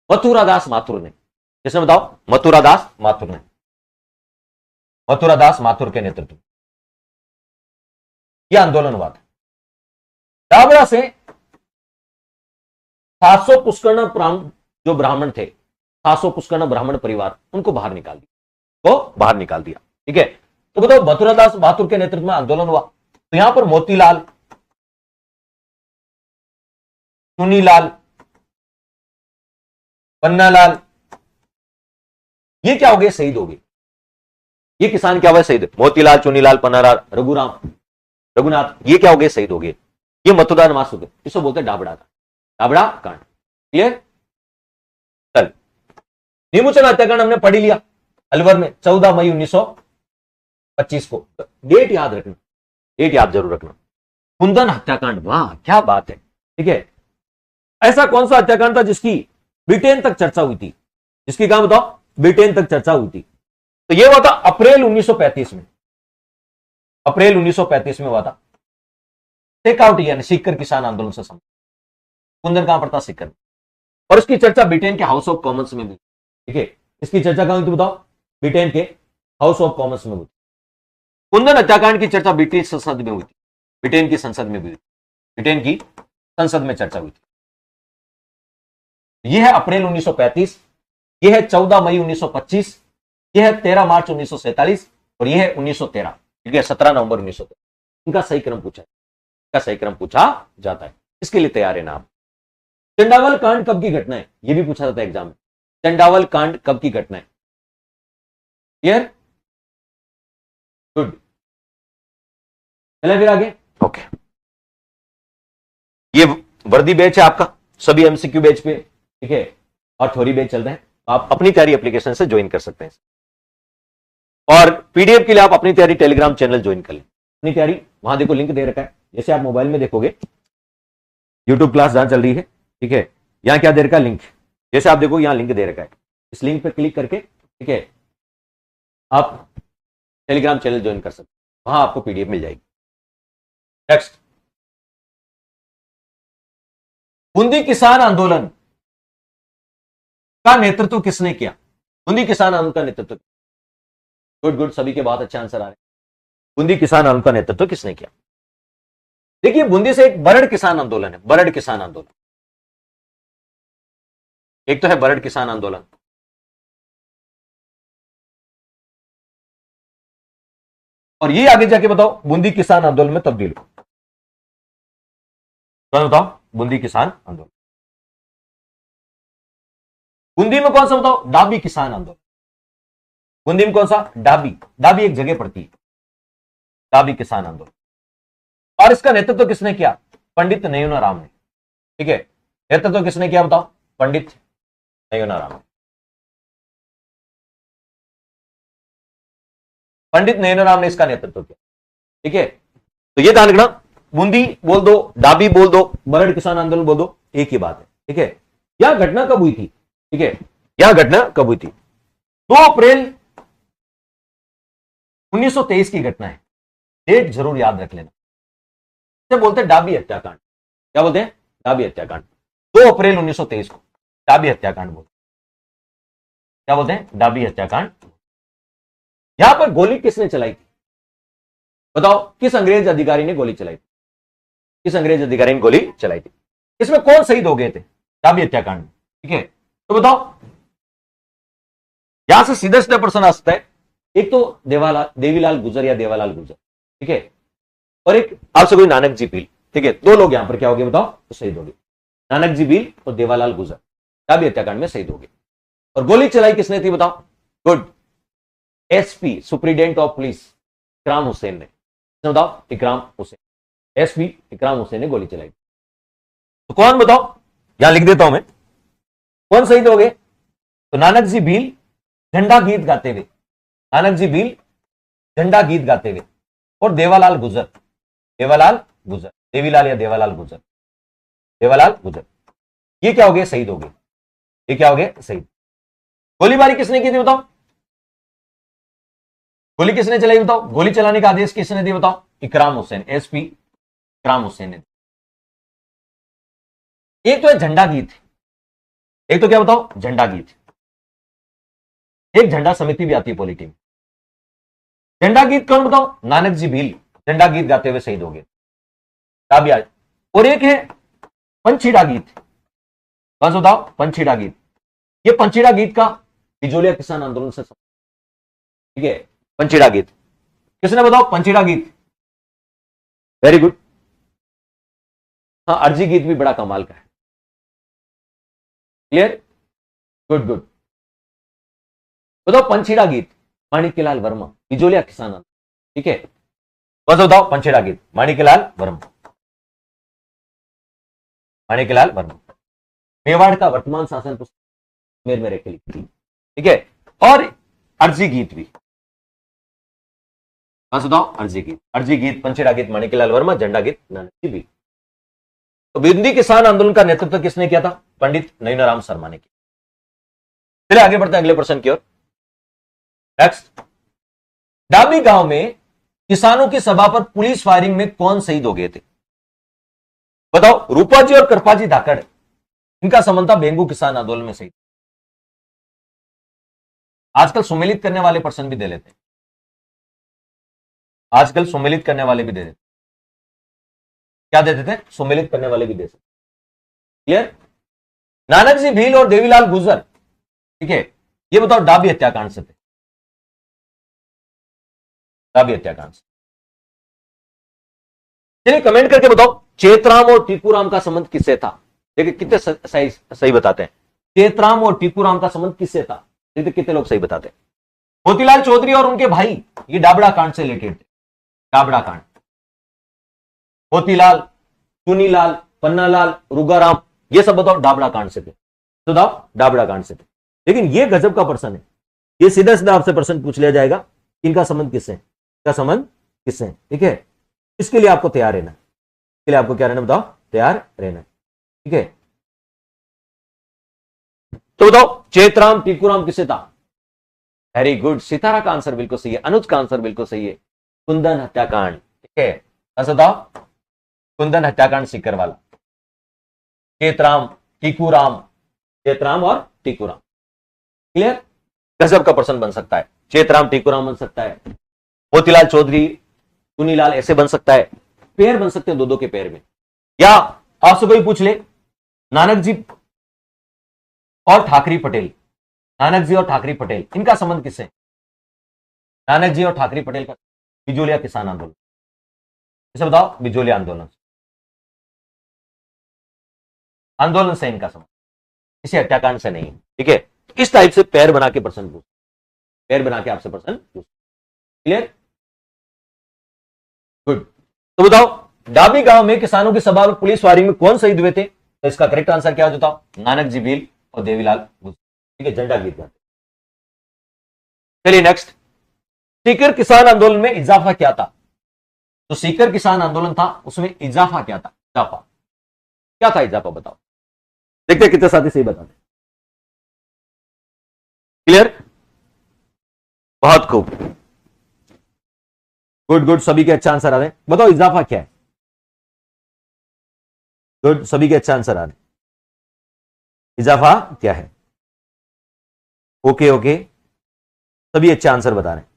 मथुरादास माथुर ने, किसने बताओ? मथुरादास माथुर ने, मथुरादास माथुर के नेतृत्व यह आंदोलन हुआ था। डाबड़ा से 700 पुष्कर्ण जो ब्राह्मण थे, 700 पुष्कर्ण ब्राह्मण परिवार, उनको बाहर निकाल दिया, तो बाहर निकाल दिया। ठीक है, तो बताओ मथुरादास माथुर के नेतृत्व में आंदोलन हुआ, तो यहां पर मोतीलाल, चुनीलाल, पन्नालाल, ये क्या हो गए? शहीद हो गए। ये किसान क्या हुआ? शहीद। मोतीलाल, चुनीलाल, पन्नालाल, रघुनाथ, ये क्या हो गए? शहीद हो गए। ये मथुरादास माथुर, इसको बोलते हैं डाबड़ा कांड, डाबड़ा कांड। क्लियर? चल, नीमूचल हत्याकांड हमने पढ़ लिया अलवर में 14 मई 1925 को। डेट याद रखना, डेट याद जरूर रखना। कुंदन हत्याकांड, वाह क्या बात है। ठीक है, ऐसा कौन सा हत्याकांड था जिसकी ब्रिटेन तक चर्चा हुई थी? जिसकी कहां बताओ? ब्रिटेन तक चर्चा हुई थी। तो यह हुआ था अप्रैल 1935 में, अप्रैल 1935 में हुआ था। टेकआउट यानी सीकर किसान आंदोलन से संबंधित। कुंदन कहां पड़ता? सीकर में। और इसकी चर्चा ब्रिटेन के हाउस ऑफ कॉमन्स में भी, ठीक है, इसकी चर्चा कहां हुई थी बताओ? ब्रिटेन के हाउस ऑफ कॉमन्स में हुई थी। कुंदन हत्याकांड की चर्चा ब्रिटिश संसद में हुई थी, ब्रिटेन की संसद में भी हुई थी, ब्रिटेन की संसद में चर्चा हुई थी। यह है अप्रैल 1935, यह है 14 मई 1925, यह है 13 मार्च 1947 और यह है 1913, ठीक है, 17 नवंबर 1913। इनका सही क्रम पूछा है, इनका सही क्रम पूछा जाता है, इसके लिए तैयार है ना आप। चंडावल कांड कब की घटना है? यह भी पूछा जाता है एग्जाम में। चंडावल कांड कब की घटना है? क्लियर? गुड। चले फिर आगे। ओके, ये वर्दी बैच है आपका, सभी एमसीक्यू बैच पे, ठीक है, और थ्योरी बैच चल रहे हैं। आप अपनी तैयारी एप्लीकेशन से ज्वाइन कर सकते हैं, और पीडीएफ के लिए आप अपनी तैयारी टेलीग्राम चैनल ज्वाइन कर लें। अपनी तैयारी वहां देखो लिंक दे रखा है, जैसे आप मोबाइल में देखोगे यूट्यूब क्लास जहां चल रही है, ठीक है, यहां क्या दे रखा है? लिंक। जैसे आप देखो यहां लिंक दे रखा है, इस लिंक पर क्लिक करके, ठीक है, आप टेलीग्राम चैनल ज्वाइन कर सकते हैं, वहां आपको पीडीएफ मिल जाएगी। नेक्स्ट, बूंदी किसान आंदोलन का नेतृत्व किसने किया? बूंदी किसान आंदोलन का नेतृत्व, गुड गुड, सभी के बहुत अच्छे आंसर आ रहे हैं। बूंदी किसान आंदोलन का नेतृत्व किसने किया? देखिए, बूंदी से एक बरड़ किसान आंदोलन है, बरड़ किसान आंदोलन, एक तो है बरड़ किसान आंदोलन, और ये आगे जाके बताओ बूंदी किसान आंदोलन में तब्दील हो। तो बताओ बूंदी किसान आंदोलन, बूंदी में कौन सा बताओ? डाबी किसान आंदोलन। बूंदी में कौन सा? डाबी, डाबी एक जगह पड़ती है, डाबी किसान आंदोलन। और इसका नेतृत्व किसने किया? पंडित नयूनाराम ने, ठीक है, नेतृत्व किसने किया बताओ? पंडित नयूनाराम ने, पंडित नयूनाराम ने इसका नेतृत्व किया, ठीक है। तो ये ध्यान रखना, बूंदी बोल दो, डाबी बोल दो, बरड़ किसान आंदोलन बोल दो, एक ही बात है, ठीक है। यह घटना कब हुई थी? ठीक है, यह घटना कब हुई थी? 2 अप्रैल 1923 की घटना है, डेट जरूर याद रख लेना। इसे बोलते हैं डाबी हत्याकांड। क्या बोलते हैं? डाबी हत्याकांड। 2 अप्रैल 1923 को डाबी हत्याकांड बोलते हैं। क्या बोलते हैं? डाबी हत्याकांड। यहां पर गोली किसने चलाई थी बताओ? किस अंग्रेज अधिकारी ने गोली चलाई थी? किस अंग्रेज अधिकारी ने गोली चलाई थी? इसमें कौन शहीद हो गए थे डाबी हत्याकांड में? ठीक है, तो बताओ। यहां से सीधा सीधा प्रश्न आ सकता है, एक तो देवीलाल गुजर या देवालाल गुजर, ठीक है, और एक आपसे कोई नानक जी भील, ठीक है, 2 लोग यहां पर क्या हो गए बताओ? तो शहीद हो गए, नानक जी भील और देवालाल गुजर डाबी हत्याकांड में शहीद हो गए। और गोली चलाई किसने थी बताओ? Good, SP superintendent of police इकराम हुसैन ने। बताओ? इकराम हुसैन, एसपी इकराम हुसैन ने गोली चलाई। तो कौन बताओ? यहां लिख देता हूं मैं, कौन शहीद हो गए? तो नानक जी भील झंडा गीत गाते हुए, नानक जी भील झंडा गीत गाते हुए, और देवालाल गुजर, देवालाल गुजर, देवीलाल या देवालाल गुजर, देवालाल गुजर, ये क्या हो गए? शहीद हो गए। ये क्या हो गए? शहीद। गोलीबारी किसने की थी बताओ? गोली किसने चलाई बताओ? गोली चलाने का आदेश किसने दिया बताओ? इकराम हुसैन, एसपी इकराम हुसैन ने। एक तो है झंडा गीत, एक तो क्या बताओ? झंडा गीत। एक झंडा समिति भी आती है पॉलिटी में। झंडा गीत कौन बताओ? नानक जी भील झंडा गीत गाते हुए शहीद हो गए, डाबी। और एक है पंछीड़ा गीत, कौन सा बताओ? पंछीड़ा गीत। ये पंछीड़ा गीत का बिजोलिया किसान आंदोलन से, ठीक है, पंछीड़ा गीत किसने बताओ? पंछीड़ा गीत, वेरी गुड। हाँ, अर्जी गीत भी बड़ा कमाल का है, क्लियर, गुड गुड। बताओ पंछीड़ा गीत, माणिक्यलाल वर्मा, बिजोलिया किसान आंदोलन, ठीक है, कौन सा बताओ? पंछीड़ा गीत, माणिक्यलाल वर्मा, माणिक्यलाल वर्मा। मेवाड़ का वर्तमान शासन पुस्तक मेर में रेखे लिखी, ठीक है। और अर्जी गीत भी, कौन सा बताओ? अर्जी गीत, अर्जी गीत, पंछीड़ा गीत, माणिक्यलाल वर्मा, झंडा गीत नानक जी भील। तो बूंदी किसान आंदोलन का नेतृत्व किसने किया था? पंडित नयूनाराम शर्मा ने किया। चलिए आगे बढ़ते हैं अगले प्रश्न की ओर। नेक्स्ट, डाबी गांव में किसानों की सभा पर पुलिस फायरिंग में कौन शहीद हो गए थे? बताओ। रूपा जी और कृपाजी धाकड़, इनका संबंध था बेंगू किसान आंदोलन में शहीद। आजकल सुमेलित करने वाले पर्सन भी दे लेते हैं, आजकल सुमेलित करने वाले भी दे देते। क्या देते थे? सुमेलित करने वाले भी दे सकते। क्लियर? नानक जी भील और देवीलाल गुजर, ठीक है, ये बताओ डाबी हत्याकांड से थे। डाबी हत्याकांड से। चलिए कमेंट करके बताओ, चेतराम और टीकूराम का संबंध किससे था? देखिए कितने सही बताते हैं। चेतराम और टीकूराम का संबंध किससे था? देखिए कितने लोग सही बताते हैं। मोतीलाल चौधरी और उनके भाई, ये डाबड़ा कांड से रिलेटेड थे। डाबड़ा कांड। मोतीलाल, चुनीलाल, पन्नालाल, रुगाराम, ये सब बताओ डाबड़ा कांड से थे। तो बताओ डाबड़ा कांड से थे। लेकिन ये गजब का पर्सन है, ये सीधा सीधा आपसे प्रश्न पूछ लिया जाएगा, इनका संबंध किससे? इनका संबंध किससे? ठीक है, इसके लिए आपको तैयार रहना, इसके लिए आपको क्या रहना? बताओ, तैयार रहना। ठीक है, तो बताओ चेतराम टीकूराम किससे था? वेरी गुड, सितारा का आंसर बिल्कुल सही है, अनुज का आंसर बिल्कुल सही है, कुंदन हत्याकांड। ठीक है, ऐसा बताओ, कुंदन हत्याकांड सीकर वाला। चेतराम, टीकूराम, चेतराम और टीकूराम। क्लियर? गजब का पर्सन बन सकता है, चेतराम टीकूराम बन सकता है, मोतीलाल चौधरी, चुनीलाल ऐसे बन सकता है, पेयर बन सकते हैं दो दो के पेयर में। या आपसे कोई पूछ ले, नानक जी और ठाकरी पटेल, नानक जी और ठाकरी पटेल, इनका संबंध किससे? नानक जी और ठाकरी पटेल का बिजोलिया किसान आंदोलन। इसे बताओ, बिजोलिया आंदोलन, आंदोलन से इनका संबंध, किसी हत्याकांड से नहीं। ठीक है, इस टाइप से पैर बना के प्रश्न पूछ, पैर बना के आपसे प्रश्न पूछ। क्लियर? गुड। तो बताओ, डाबी गांव में किसानों की सभा में पुलिस फायरिंग में कौन शहीद हुए थे? तो इसका करेक्ट आंसर क्या हो? बताओ, नानक जी भील और देवीलाल गुजर। ठीक है, झंडा गीत गाते। चलिए नेक्स्ट, सीकर किसान आंदोलन में इजाफा क्या था? तो सीकर किसान आंदोलन था, उसमें इजाफा क्या था? इजाफा क्या था? इजाफा बताओ। देखते हैं कितने साथी सही बताते। क्लियर? बहुत खूब, गुड गुड, सभी के अच्छा आंसर आ रहे हैं। बताओ इजाफा क्या है? गुड, सभी के अच्छा आंसर आ रहे हैं। इजाफा क्या है? ओके ओके, सभी अच्छा आंसर बता रहे हैं।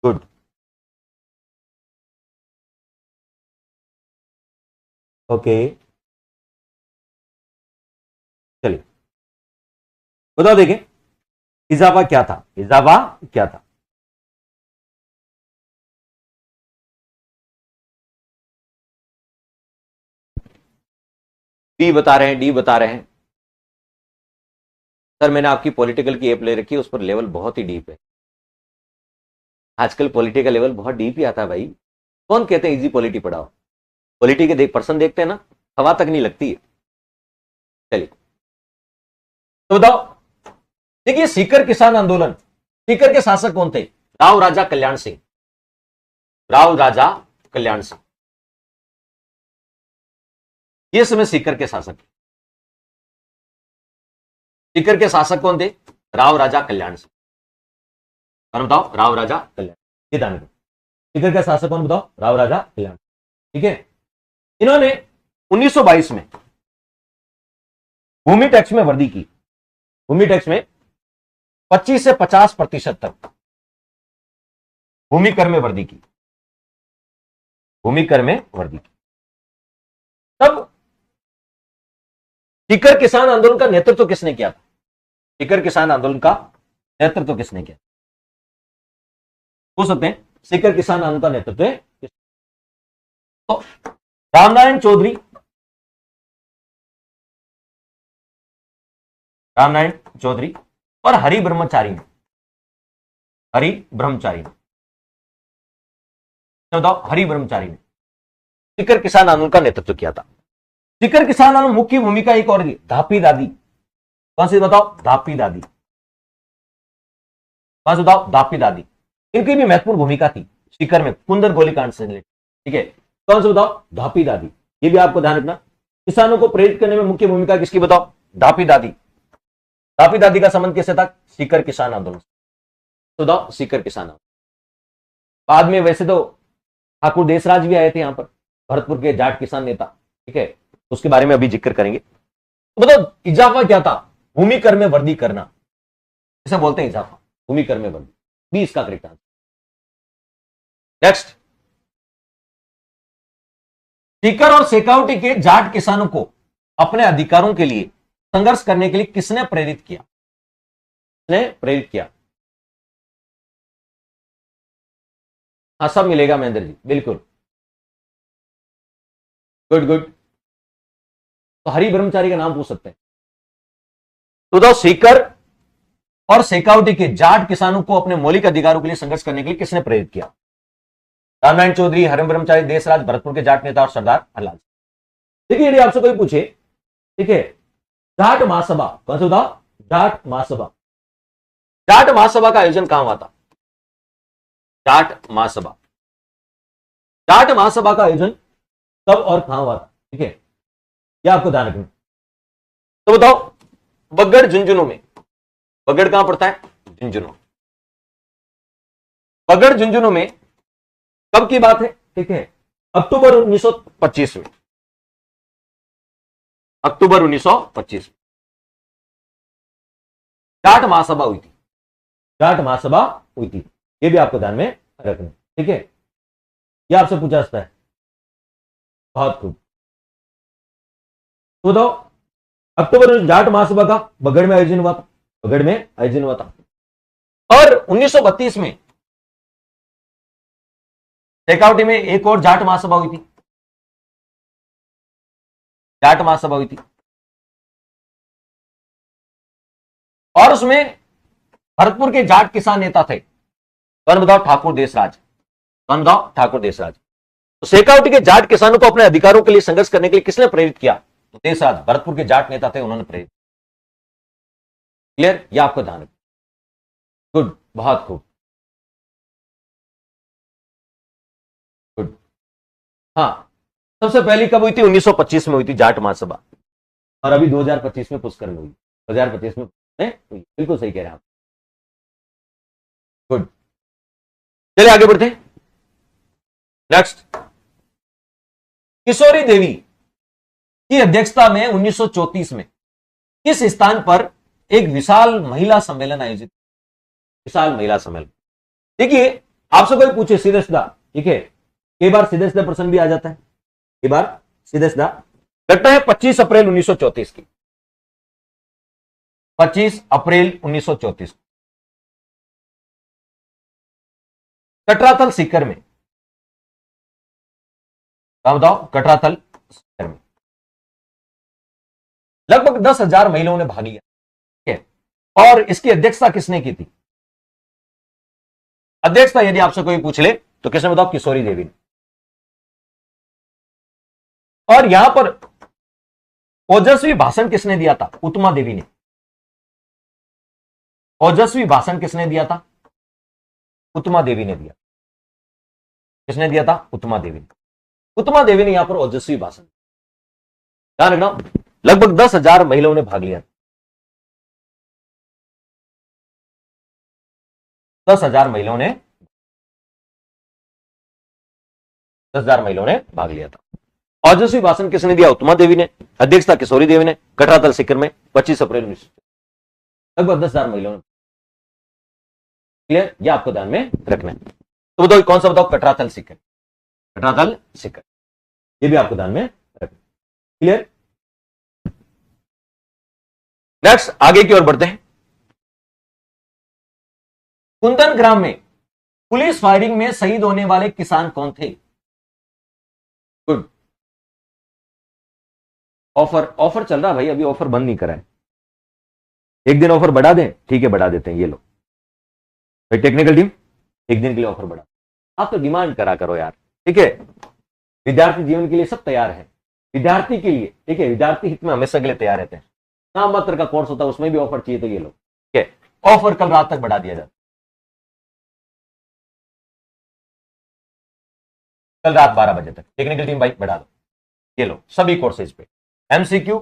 गुड, ओके, चलिए बताओ, देखें इजाफा क्या था? इजाफा क्या था? डी बता रहे हैं, डी बता रहे हैं। सर मैंने आपकी पॉलिटिकल की एप ले रखी है, उस पर लेवल बहुत ही डीप है। आजकल पॉलिटिकल लेवल बहुत डीप ही आता है भाई। कौन कहते हैं इजी पॉलिटी पढ़ाओ? पॉलिटी के पर्सन देखते हैं ना, हवा तक नहीं लगती है। चलिए तो बताओ, देखिए सीकर किसान आंदोलन, सीकर के शासक कौन थे? राव राजा कल्याण सिंह। राव राजा कल्याण सिंह, ये समय सीकर के शासक। सीकर के शासक कौन थे? राव राजा कल्याण सिंह। कौन बताओ? राव राजा कल्याण। ये ध्यान रखो, सीकर के शासक कौन बताओ? राव राजा कल्याण। ठीक है, इन्होंने 1922 में भूमि टैक्स में वृद्धि की। भूमि टैक्स में 25 से 50% तक भूमि कर में वृद्धि की। भूमि कर में वृद्धि की। तब सीकर किसान आंदोलन का नेतृत्व किसने किया था? सीकर किसान आंदोलन का नेतृत्व किसने किया? पूछ सकते हैं, सीकर किसान आंदोलन का नेतृत्व तो रामनारायण चौधरी, रामनारायण चौधरी और हरि ब्रह्मचारी ने। हरि ब्रह्मचारी ने, बताओ, हरि ब्रह्मचारी ने सीकर किसान आंदोलन का नेतृत्व किया था। सीकर किसान आंदोलन मुख्य भूमिका एक और थी, धापी दादी। कौन सी बताओ? धापी दादी। कौन सी बताओ? धापी दादी। इनकी भी महत्वपूर्ण भूमिका थी सीकर में कुंदन गोलीकांड से रिलेटेड। ठीक है, कौन सी बताओ? धापी दादी। ये भी आपको ध्यान रखना, किसानों को प्रेरित करने में मुख्य भूमिका किसकी? बताओ, धापी दादी। धापी दादी का संबंध किससे था? सीकर किसान आंदोलन। बताओ सीकर किसान। बाद में वैसे तो ठाकुर देसराज भी आए थे यहां पर, भरतपुर के जाट किसान नेता, ठीक है, उसके बारे में अभी जिक्र करेंगे। तो बताओ इजाफा क्या था? भूमि कर में वृद्धि करना, इसे बोलते हैं इजाफा, भूमि कर में वृद्धि, भी इसका करेक्ट आंसर। नेक्स्ट, सीकर और शेखावटी के जाट किसानों को अपने अधिकारों के लिए संघर्ष करने के लिए किसने प्रेरित किया? किसने प्रेरित किया? हाँ, सब मिलेगा महेंद्र जी, बिल्कुल, गुड गुड। तो हरि ब्रह्मचारी का नाम पूछ सकते हैं। तो दो, सीकर और शेखावटी के जाट किसानों को अपने मौलिक अधिकारों के लिए संघर्ष करने के लिए किसने प्रेरित किया? रामनारायण चौधरी, हरि ब्रह्मचारी, देसराज, भरतपुर के जाट नेता और सरदार हरलाल। देखिए, यदि आपसे कोई पूछे, ठीक है, जाट महासभा कौन सा होता? जाट महासभा। जाट महासभा का आयोजन कहां हुआ था? जाट महासभा, जाट महासभा का आयोजन कब और कहां हुआ था? ठीक है, यह आपको ध्यान रखना। तो बताओ, बगड़ झुंझुनू में, बगड़ कहां पड़ता है? झुंझुनू। बगड़ झुंझुनू में कब की बात है? ठीक है, अक्टूबर 1925 में, अक्टूबर 1925 में जाट महासभा हुई थी, जाट महासभा हुई थी, यह भी आपको ध्यान में रखना, ठीक है, यह आपसे पूछा जाता है। बहुत खूब। तो बताओ, अक्टूबर जाट महासभा का बगड़ में आयोजन हुआ था, बगड़ में आयोजन हुआ था। और 1932 में शेखावटी में एक और जाट महासभा हुई थी, जाट महासभा हुई थी, और उसमें भरतपुर के जाट किसान नेता थे, कौन बताओ? ठाकुर देसराज। कौन बताओ? ठाकुर देसराज। तो शेखावटी के जाट किसानों को अपने अधिकारों के लिए संघर्ष करने के लिए किसने प्रेरित किया? तो देसराज, भरतपुर के जाट नेता थे, उन्होंने प्रेरित। क्लियर? यह आपको ध्यान रखना। गुड, बहुत खूब, गुड। हाँ, सबसे पहली कब हुई थी? 1925 में हुई थी जाट महासभा, और अभी 2025 में पुष्कर में हुई, 2025 में हुई। बिल्कुल सही कह रहे हैं आप, गुड। चलिए आगे बढ़ते हैं। नेक्स्ट, किशोरी देवी की अध्यक्षता में 1934 में किस स्थान पर एक विशाल महिला सम्मेलन आयोजित? विशाल महिला सम्मेलन। देखिए, आपसे कोई पूछे सीधे सीधा, ठीक है, कई बार सीधे सीधे प्रश्न भी आ जाता है, कई बार सीधे सीधा। घटना है 25 अप्रैल 1934 की, 25 अप्रैल 1934, कटरातल सीकर में। बताओ, कटरातल सीकर में लगभग 10,000 महिलाओं ने भाग लिया, ठीक है, और इसकी अध्यक्षता किसने की थी? अध्यक्षता यदि आपसे कोई पूछ ले तो किसने? बताओ, किशोरी देवी ने। और यहां पर ओजस्वी भाषण किसने दिया था? उत्तमा देवी ने। ओजस्वी भाषण किसने दिया था? उत्तमा देवी ने दिया। किसने दिया था? उत्तमा देवी ने। उत्तमा देवी ने यहां पर ओजस्वी भाषण, ध्यान रखना, लगभग 10,000 महिलाओं ने भाग लिया, 10,000 महिलाओं ने, 10,000 महिलाओं ने भाग लिया था। ओजस्वी भाषण किसने दिया? उत्तमा देवी ने। अध्यक्षता किशोरी देवी ने। कटरातल सीकर में 25 अप्रैल 19, लगभग 10,000 महिलाओं ने। क्लियर? यह आपको ध्यान में रखना है। तो बताओ कौन सा? बताओ, कटरातल सीकर, कटरातल सीकर, यह भी आपको ध्यान में रखना। क्लियर? नेक्स्ट, आगे की ओर बढ़ते हैं। कुंदन ग्राम में पुलिस फायरिंग में शहीद होने वाले किसान कौन थे? गुड। ऑफर चल रहा भाई, अभी ऑफर बंद नहीं करा है। एक दिन ऑफर बढ़ा दें, ठीक है, बढ़ा देते हैं। ये लो भाई, टेक्निकल टीम, एक दिन के लिए ऑफर बढ़ा। आप तो डिमांड करा करो यार, ठीक है। विद्यार्थी जीवन के लिए सब तैयार है, विद्यार्थी के लिए, ठीक है, विद्यार्थी हित में हमेशा के लिए तैयार रहते हैं। नाम मात्र का कोर्स होता है, उसमें भी ऑफर चाहिए तो ये लो, ठीक है। ऑफर कल रात तक बढ़ा दिया जाता, कल रात 12 बजे तक। टेक्निकल टीम भाई बढ़ा दो, ये लो, सभी कोर्सेज पे, एमसीक्यू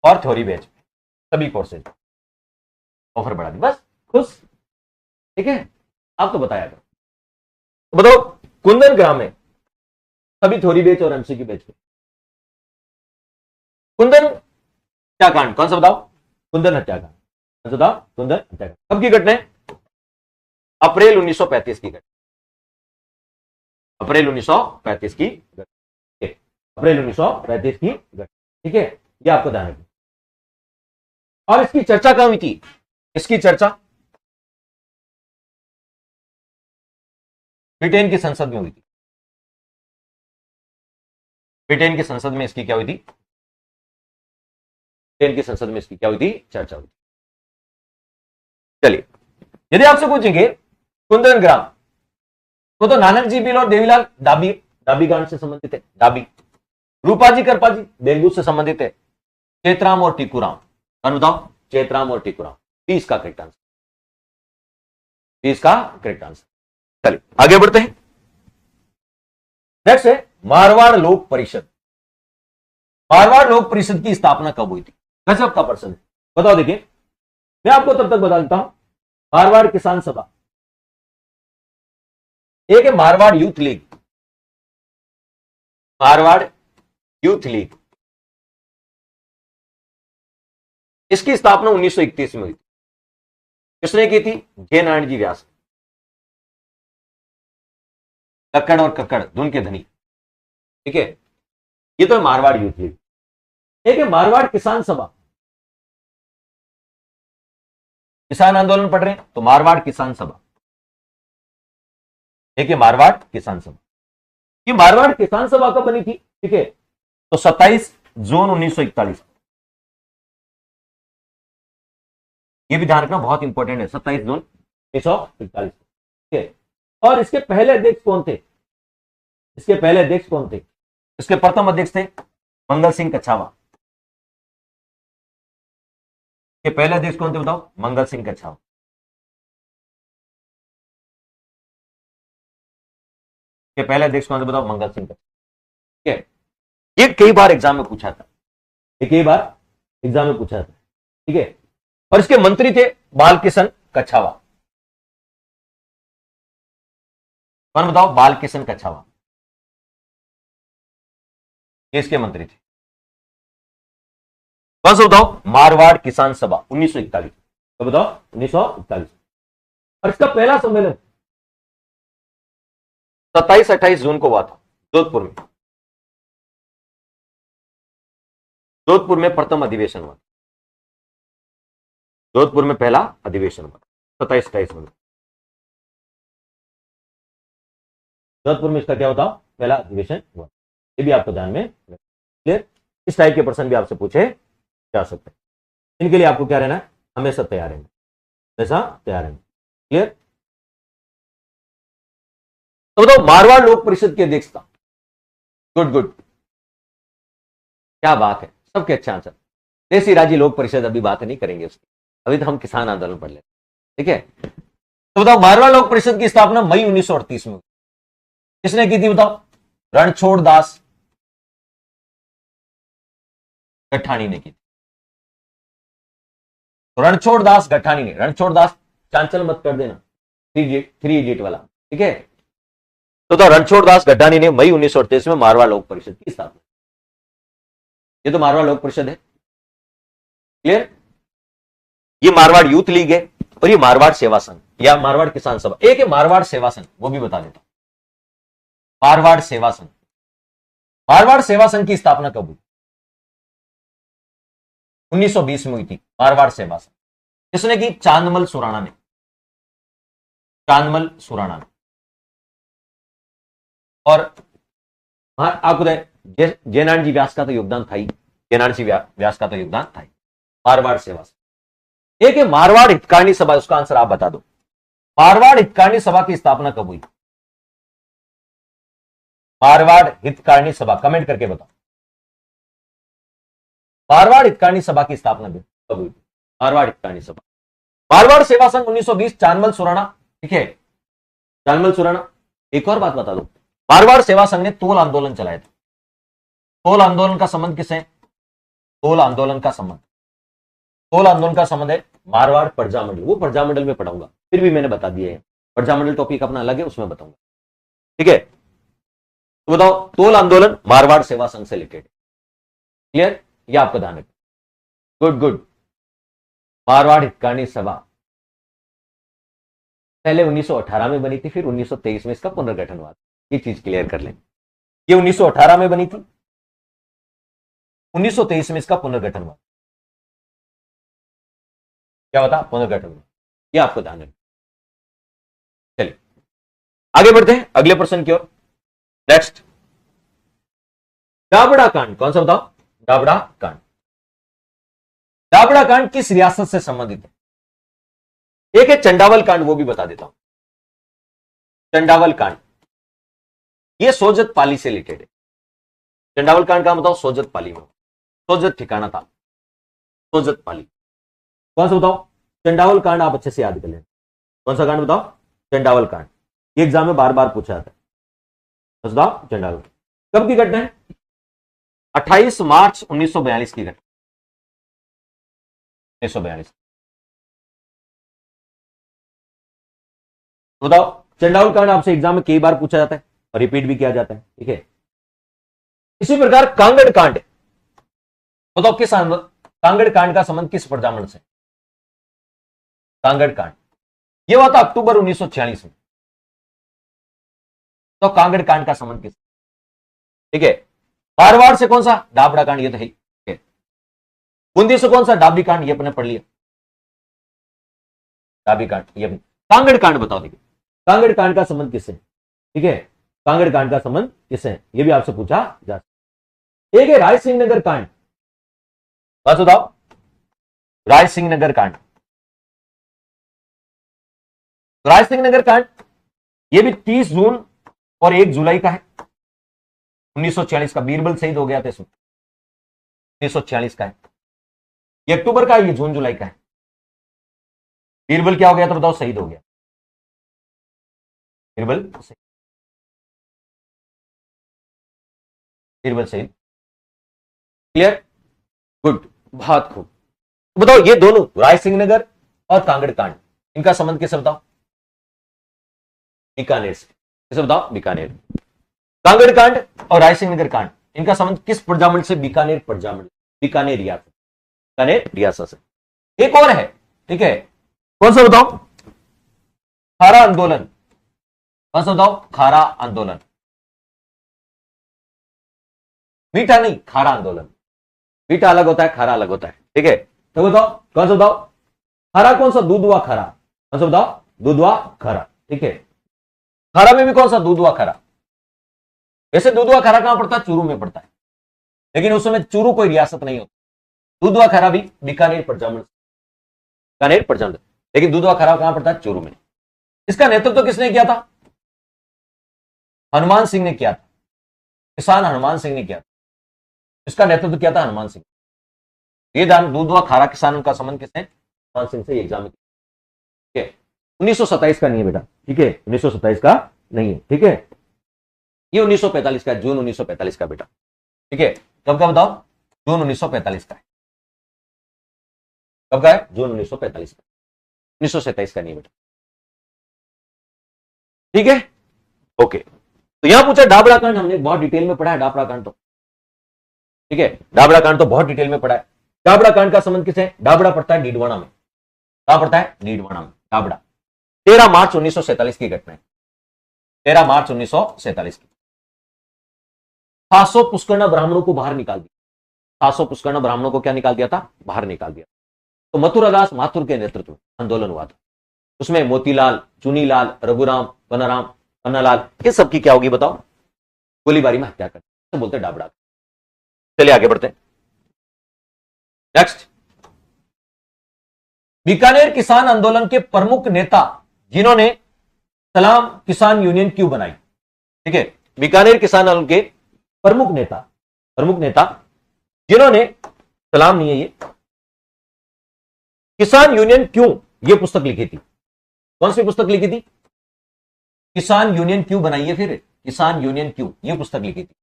और थ्योरी बेच पे, सभी कोर्सेज ऑफर बढ़ा दी, बस खुश। ठीक है, आप तो बताया करो। तो बताओ कुंदन ग्राम में सभी थोड़ी बेच और एमसीक्यू बेच पे कुंदन हत्याकांड कौन सा बताओ? कुंदन हत्याकांड कौन सा बताओ? कुंदन हत्याकांड कब की घटना है? अप्रैल 1935 की घटना। अप्रैल 1935 की घटना। अप्रैल 1935 की घटना। ठीक है, ये आपको ध्यान रखना। और इसकी चर्चा कहां हुई थी? इसकी चर्चा ब्रिटेन की संसद में हुई थी। ब्रिटेन की संसद में इसकी क्या हुई थी? ब्रिटेन की संसद में इसकी क्या हुई थी? चर्चा हुई थी। चलिए, यदि आपसे पूछेंगे कुंदन ग्राम तो नानक जी बिल और देवीलाल डाबी डाबी गांड से संबंधित है। डाबी रूपाजी करपाजी बेंगलुरु से संबंधित है। चेतराम और टीकूराम कौन बताओ? चेतराम और टीकूराम। 30 का करेक्ट आंसर। 30 का करेक्ट आंसर। चलिए आगे बढ़ते हैं। नेक्स्ट है मारवाड़ लोक परिषद। मारवाड़ लोक परिषद की स्थापना कब हुई थी? गजब का प्रश्न है, बताओ। देखिए मैं आपको तब तक बता देता हूं। मारवाड़ किसान सभा, एक है Marwar youth league. Marwar youth league, इसकी स्थापना 1931 में हुई थी। किसने की थी? जे नारायण जी व्यास। कक्कड़ और कक्कड़ धुन के धनी। ठीक है, ये तो है मारवाड़ यूथ लीग। एक है मारवाड़ किसान सभा। किसान आंदोलन पढ़ रहे हैं तो मारवाड़ किसान सभा। एक है मारवाड़ किसान सभा। ये मारवाड़ किसान सभा कब बनी थी? ठीक है, तो 27 जून 1941। ये भी ध्यान रखना, बहुत इंपॉर्टेंट है। 27 जून 1941। ठीक है, और इसके पहले अध्यक्ष कौन थे? इसके पहले अध्यक्ष कौन थे? इसके प्रथम अध्यक्ष थे मंगल सिंह कछावा। के पहले अध्यक्ष कौन थे बताओ? मंगल सिंह कछावा। के पहले अध्यक्ष कौन थे बताओ? मंगल सिंह कछावा। ठीक है, ये कई बार एग्जाम में पूछा था। ये कई बार एग्जाम में पूछा था। ठीक है, और इसके मंत्री थे बालकिशन कछावा। कौन बताओ? बालकिशन कछावा, इसके मंत्री थे। कौन सा बताओ? मारवाड़ किसान सभा 1941। तो बताओ 1941। और इसका पहला सम्मेलन 27-28 जून को हुआ था जोधपुर में। जोधपुर में प्रथम अधिवेशन हुआ। जोधपुर में पहला अधिवेशन हुआ 27-28 जून। जोधपुर में इसका क्या होता? पहला अधिवेशन हुआ। ये भी आपको ध्यान में क्लियर। इस टाइप के प्रश्न भी आपसे पूछे जा सकते हैं। इनके लिए आपको क्या रहना है? हमेशा तैयार रहना, हमेशा तैयार रहना। क्लियर। तो बताओ मारवाड़ लोक परिषद की अध्यक्षता। गुड गुड, क्या बात है, सबके अच्छा आंसर। देसी राज्य लोक परिषद अभी बात नहीं करेंगे उसकी, अभी तो हम किसान आंदोलन पढ़ लेते। ठीक है, तो बताओ मारवाड़ लोक परिषद की स्थापना मई 1938 में हुई। किसने की थी बताओ? रणछोड़ दास गठानी ने की थी। रणछोड़ दास गठानी ने, रणछोड़ दास चांचल मत कर देना, 3 इडियट वाला। ठीक है, तो रणछोड़ दास गठानी ने मई 1938 में मारवाड़ लोक परिषद की स्थापना। ये तो मारवाड़ लोक परिषद है। क्लियर। ये मारवाड़ यूथ लीग है और ये मारवाड़ सेवा संघ या मारवाड़ किसान सभा। एक है मारवाड़ सेवा संघ, वो भी बता देता हूं। मारवाड़ सेवा संघ, मारवाड़ सेवा संघ की स्थापना कब हुई? 1920 में हुई थी मारवाड़ सेवा संघ। किसने की? चांदमल सुराणा ने। चांदमल सुराणा ने। और आपको जयनारायण जी व्यास का तो योगदान था ही। जयनारायण जी व्यास का तो योगदान था ही। मारवाड़ सेवा संघ। एक है मारवाड़ हितकारिणी सभा, उसका आंसर आप बता दो। मारवाड़ हितकारिणी सभा की स्थापना कब हुई? मारवाड़ हितकारिणी सभा, कमेंट करके बताओ। मारवाड़ हितकारिणी सभा की स्थापना कब हुई? मारवाड़ हितकारिणी सभा। मारवाड़ सेवा संघ 1920, चांदमल सुराणा। ठीक है, चांदमल सुराणा। एक और बात बता दो, मारवाड़ सेवा संघ ने तोल आंदोलन चलाया था। तोल आंदोलन का संबंध किससे? तोल आंदोलन का संबंध तोल आंदोलन का संबंध है मारवाड़ प्रजामंडल, वो प्रजामंडल में पढ़ाऊंगा, फिर भी मैंने बता दिया है, प्रजामंडल टॉपिक अपना अलग है, उसमें बताऊंगा। ठीक है, तो बताओ तोल आंदोलन मारवाड़ सेवा संघ से रिलेटेड, क्लियर, ये आपका ध्यान रखना। Good good. मारवाड़ हितकानी सभा पहले 1918 में बनी थी, फिर 1923 में इसका पुनर्गठन हुआ, ये चीज क्लियर कर लें। ये 1918 में बनी थी, 1923 में इसका पुनर्गठन हुआ। क्या बता, पुनर्गठन हुआ, ये आपको ध्यान रखना। चलिए आगे बढ़ते हैं अगले प्रश्न की ओर। नेक्स्ट, डाबड़ा कांड, कौन सा बताओ, डाबड़ा कांड। डाबड़ा कांड किस रियासत से संबंधित है? एक है चंडावल कांड, वो भी बता देता हूं। चंडावल कांड ये सोजत पाली से रिलेटेड है। चंडावल कांड का बताओ, सोजत पाली में, सोजत ठिकाना था, सोजत पाली। कौन सा बताओ, चंडावल कांड, आप अच्छे से याद कर लें। कौन सा कांड बताओ, चंडावल कांड, ये एग्जाम में बार बार पूछा जाता है। बताओ चंडावल कब की घटना है? 28 मार्च 1942 की घटना, 1942। बताओ चंडावल कांड आपसे एग्जाम में कई बार पूछा जाता है और रिपीट भी किया जाता है। ठीक है, इसी प्रकार कांगड़ कांड, बताओ किस कांगड़ कांड का संबंध किस प्रजामंडल से? कांगड़ कांड ये हुआ था अक्टूबर 1946 में। तो कांगड़ कांड का संबंध किस? ठीक है, मारवाड़ से कौन सा? डाबड़ा कांड, ये तो है। बूंदी से कौन सा? डाबी कांड, ये अपने पढ़ लिया, डाबी कांड। ये कांगड़ कांड बताओ, देखिए कांगड़ कांड का संबंध किससे? ठीक है, कांगड़ कांड का संबंध किससे? ये भी आपसे पूछा जा सकता है। एक है राय सिंह नगर कांड, बस बताओ, राय सिंह नगर कांड। राय सिंह नगर कांड ये भी 30 जून और 1 जुलाई का है, 1946 का। बीरबल शहीद हो गया था इसमें, 1946 का है। ये अक्टूबर का है, ये जून जुलाई का है। बीरबल क्या हो गया था बताओ? शहीद हो गया, बीरबल शहीद, बीरबल शहीद। क्लियर, गुड, बहुत खूब। तो बताओ ये दोनों राय सिंह नगर और कांगड़ कांड, इनका संबंध किससे बताओ? बीकानेर से। किसे बताओ? बीकानेर। कांगड़ कांड और राय सिंह नगर कांड, इनका संबंध किस प्रजामंडल से? बीकानेर प्रजामंडल, बीकानेर रियासत, बीकानेर रियासत से। एक और है, ठीक है, कौन सा बताओ? खारा आंदोलन। कौन सा बताओ? खारा आंदोलन। मीठा नहीं, खारा आंदोलन। मीठा अलग होता है, खारा अलग होता है। ठीक है, तो बताओ कौन सा बताओ? खारा कौन सा? दूधवा खारा। कौन सा बताओ? दूधवा खारा। ठीक है, खारा में भी कौन सा? दूधवा खारा। वैसे दूधवा खारा कहां पड़ता है? चूरू में पड़ता है, लेकिन उस समय चूरू कोई रियासत नहीं होती। दूधवा खारा भी बीकानेर प्रजामंडल, बीकानेर प्रजामंडल, लेकिन दूधवा खारा कहां पड़ता है? चूरू में। इसका नेतृत्व किसने किया था? हनुमान सिंह ने किया था, किसान हनुमान सिंह ने किया था। इसका नेतृत्व किया था हनुमान सिंह। ये दूधवा खारा किसान का संबंध किसने? हनुमान सिंह से एग्जाम में। ठीक है, 1927 का नहीं है बेटा। ठीक है, 1927 का नहीं है। ठीक है, ये 1945 का, जून 1945 का बेटा। ठीक है, कब का बताओ? जून 1945 का है। कब का है? जून 1945 का, 1927 का नहीं बेटा। ठीक है, ओके। तो यहां पूछा डाबड़ा कांड, हमने बहुत डिटेल में पढ़ा है डाबड़ा कांड तो। ठीक है, डाबड़ा कांड तो बहुत डिटेल में पढ़ा है। डाबड़ा कांड का संबंध किसे? डाबड़ा पड़ता है डीडवाना में। कहां पड़ता है? डीडवाना में, डाबड़ा। 13 मार्च 1947 की घटना है, 13 मार्च 1947 की। 700 पुष्कर्ण ब्राह्मणों को बाहर निकाल दिया। 700 पुष्कर्ण ब्राह्मणों को क्या निकाल दिया था? बाहर निकाल दिया। तो मथुरादास माथुर के नेतृत्व में आंदोलन हुआ था। उसमें मोतीलाल, चुनीलाल, रघुराम, पन्नाराम, पन्नालाल, ये सबकी क्या होगी बताओ? गोलीबारी में हत्या कर, तो बोलते डाबड़ा। चलिए आगे बढ़ते हैं। नेक्स्ट, बीकानेर किसान आंदोलन के प्रमुख नेता जिन्होंने सलाम किसान यूनियन क्यों बनाई? ठीक है, बीकानेर किसान आंदोलन के प्रमुख नेता जिन्होंने, सलाम नहीं है ये, किसान यूनियन क्यों, ये पुस्तक लिखी थी। कौन सी पुस्तक लिखी थी? किसान यूनियन क्यों बनाई है, फिर किसान यूनियन क्यों, ये पुस्तक लिखी थी।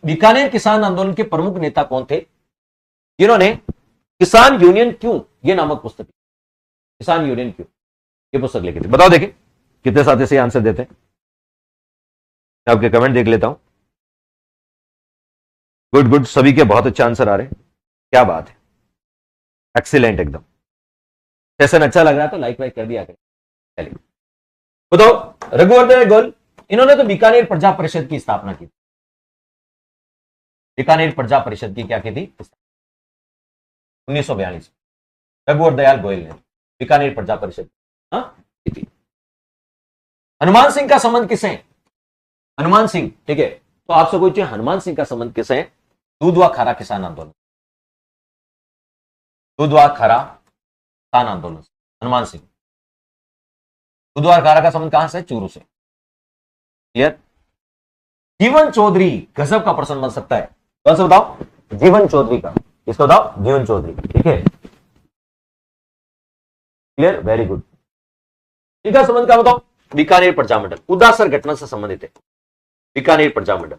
बीकानेर किसान आंदोलन के प्रमुख नेता कौन थे जिन्होंने किसान यूनियन क्यों, ये नामक पुस्तक, किसान यूनियन क्यों, ये पुस्तक लिखी थी। बताओ देखें कितने साथी से आंसर देते हैं। मैं आपके कमेंट देख लेता हूं। गुड गुड, सभी के बहुत अच्छे आंसर आ रहे हैं, क्या बात है, एक्सीलेंट एकदम। सेशन अच्छा लग रहा है तो लाइक वाइक कर दिया करें। चलिए बताओ, रघुवर्धन गोयल, इन्होंने तो बीकानेर प्रजा परिषद की स्थापना की। बीकानेर प्रजा परिषद की क्या की थी, 1942। रघुवर दयाल गोयल ने बीकानेर प्रजा परिषद की थी। हनुमान सिंह का संबंध किससे है, हनुमान सिंह, ठीक है, तो आपसे पूछिए हनुमान सिंह का संबंध किससे है, दूधवा खारा किसान आंदोलन, दूधवा खारा किसान आंदोलन, हनुमान सिंह। दूधवा खारा का संबंध कहां से, चूरू से। क्लियर। जीवन चौधरी गजब का प्रश्न बन सकता है, कौन सा बताओ, जीवन चौधरी का, इसको बताओ, जीवन चौधरी, ठीक है। Clear, very good. इनका संबंध क्या बताओ, बीकानेर प्रजामंडल, उदासर घटना से संबंधित है बीकानेर प्रजामंडल।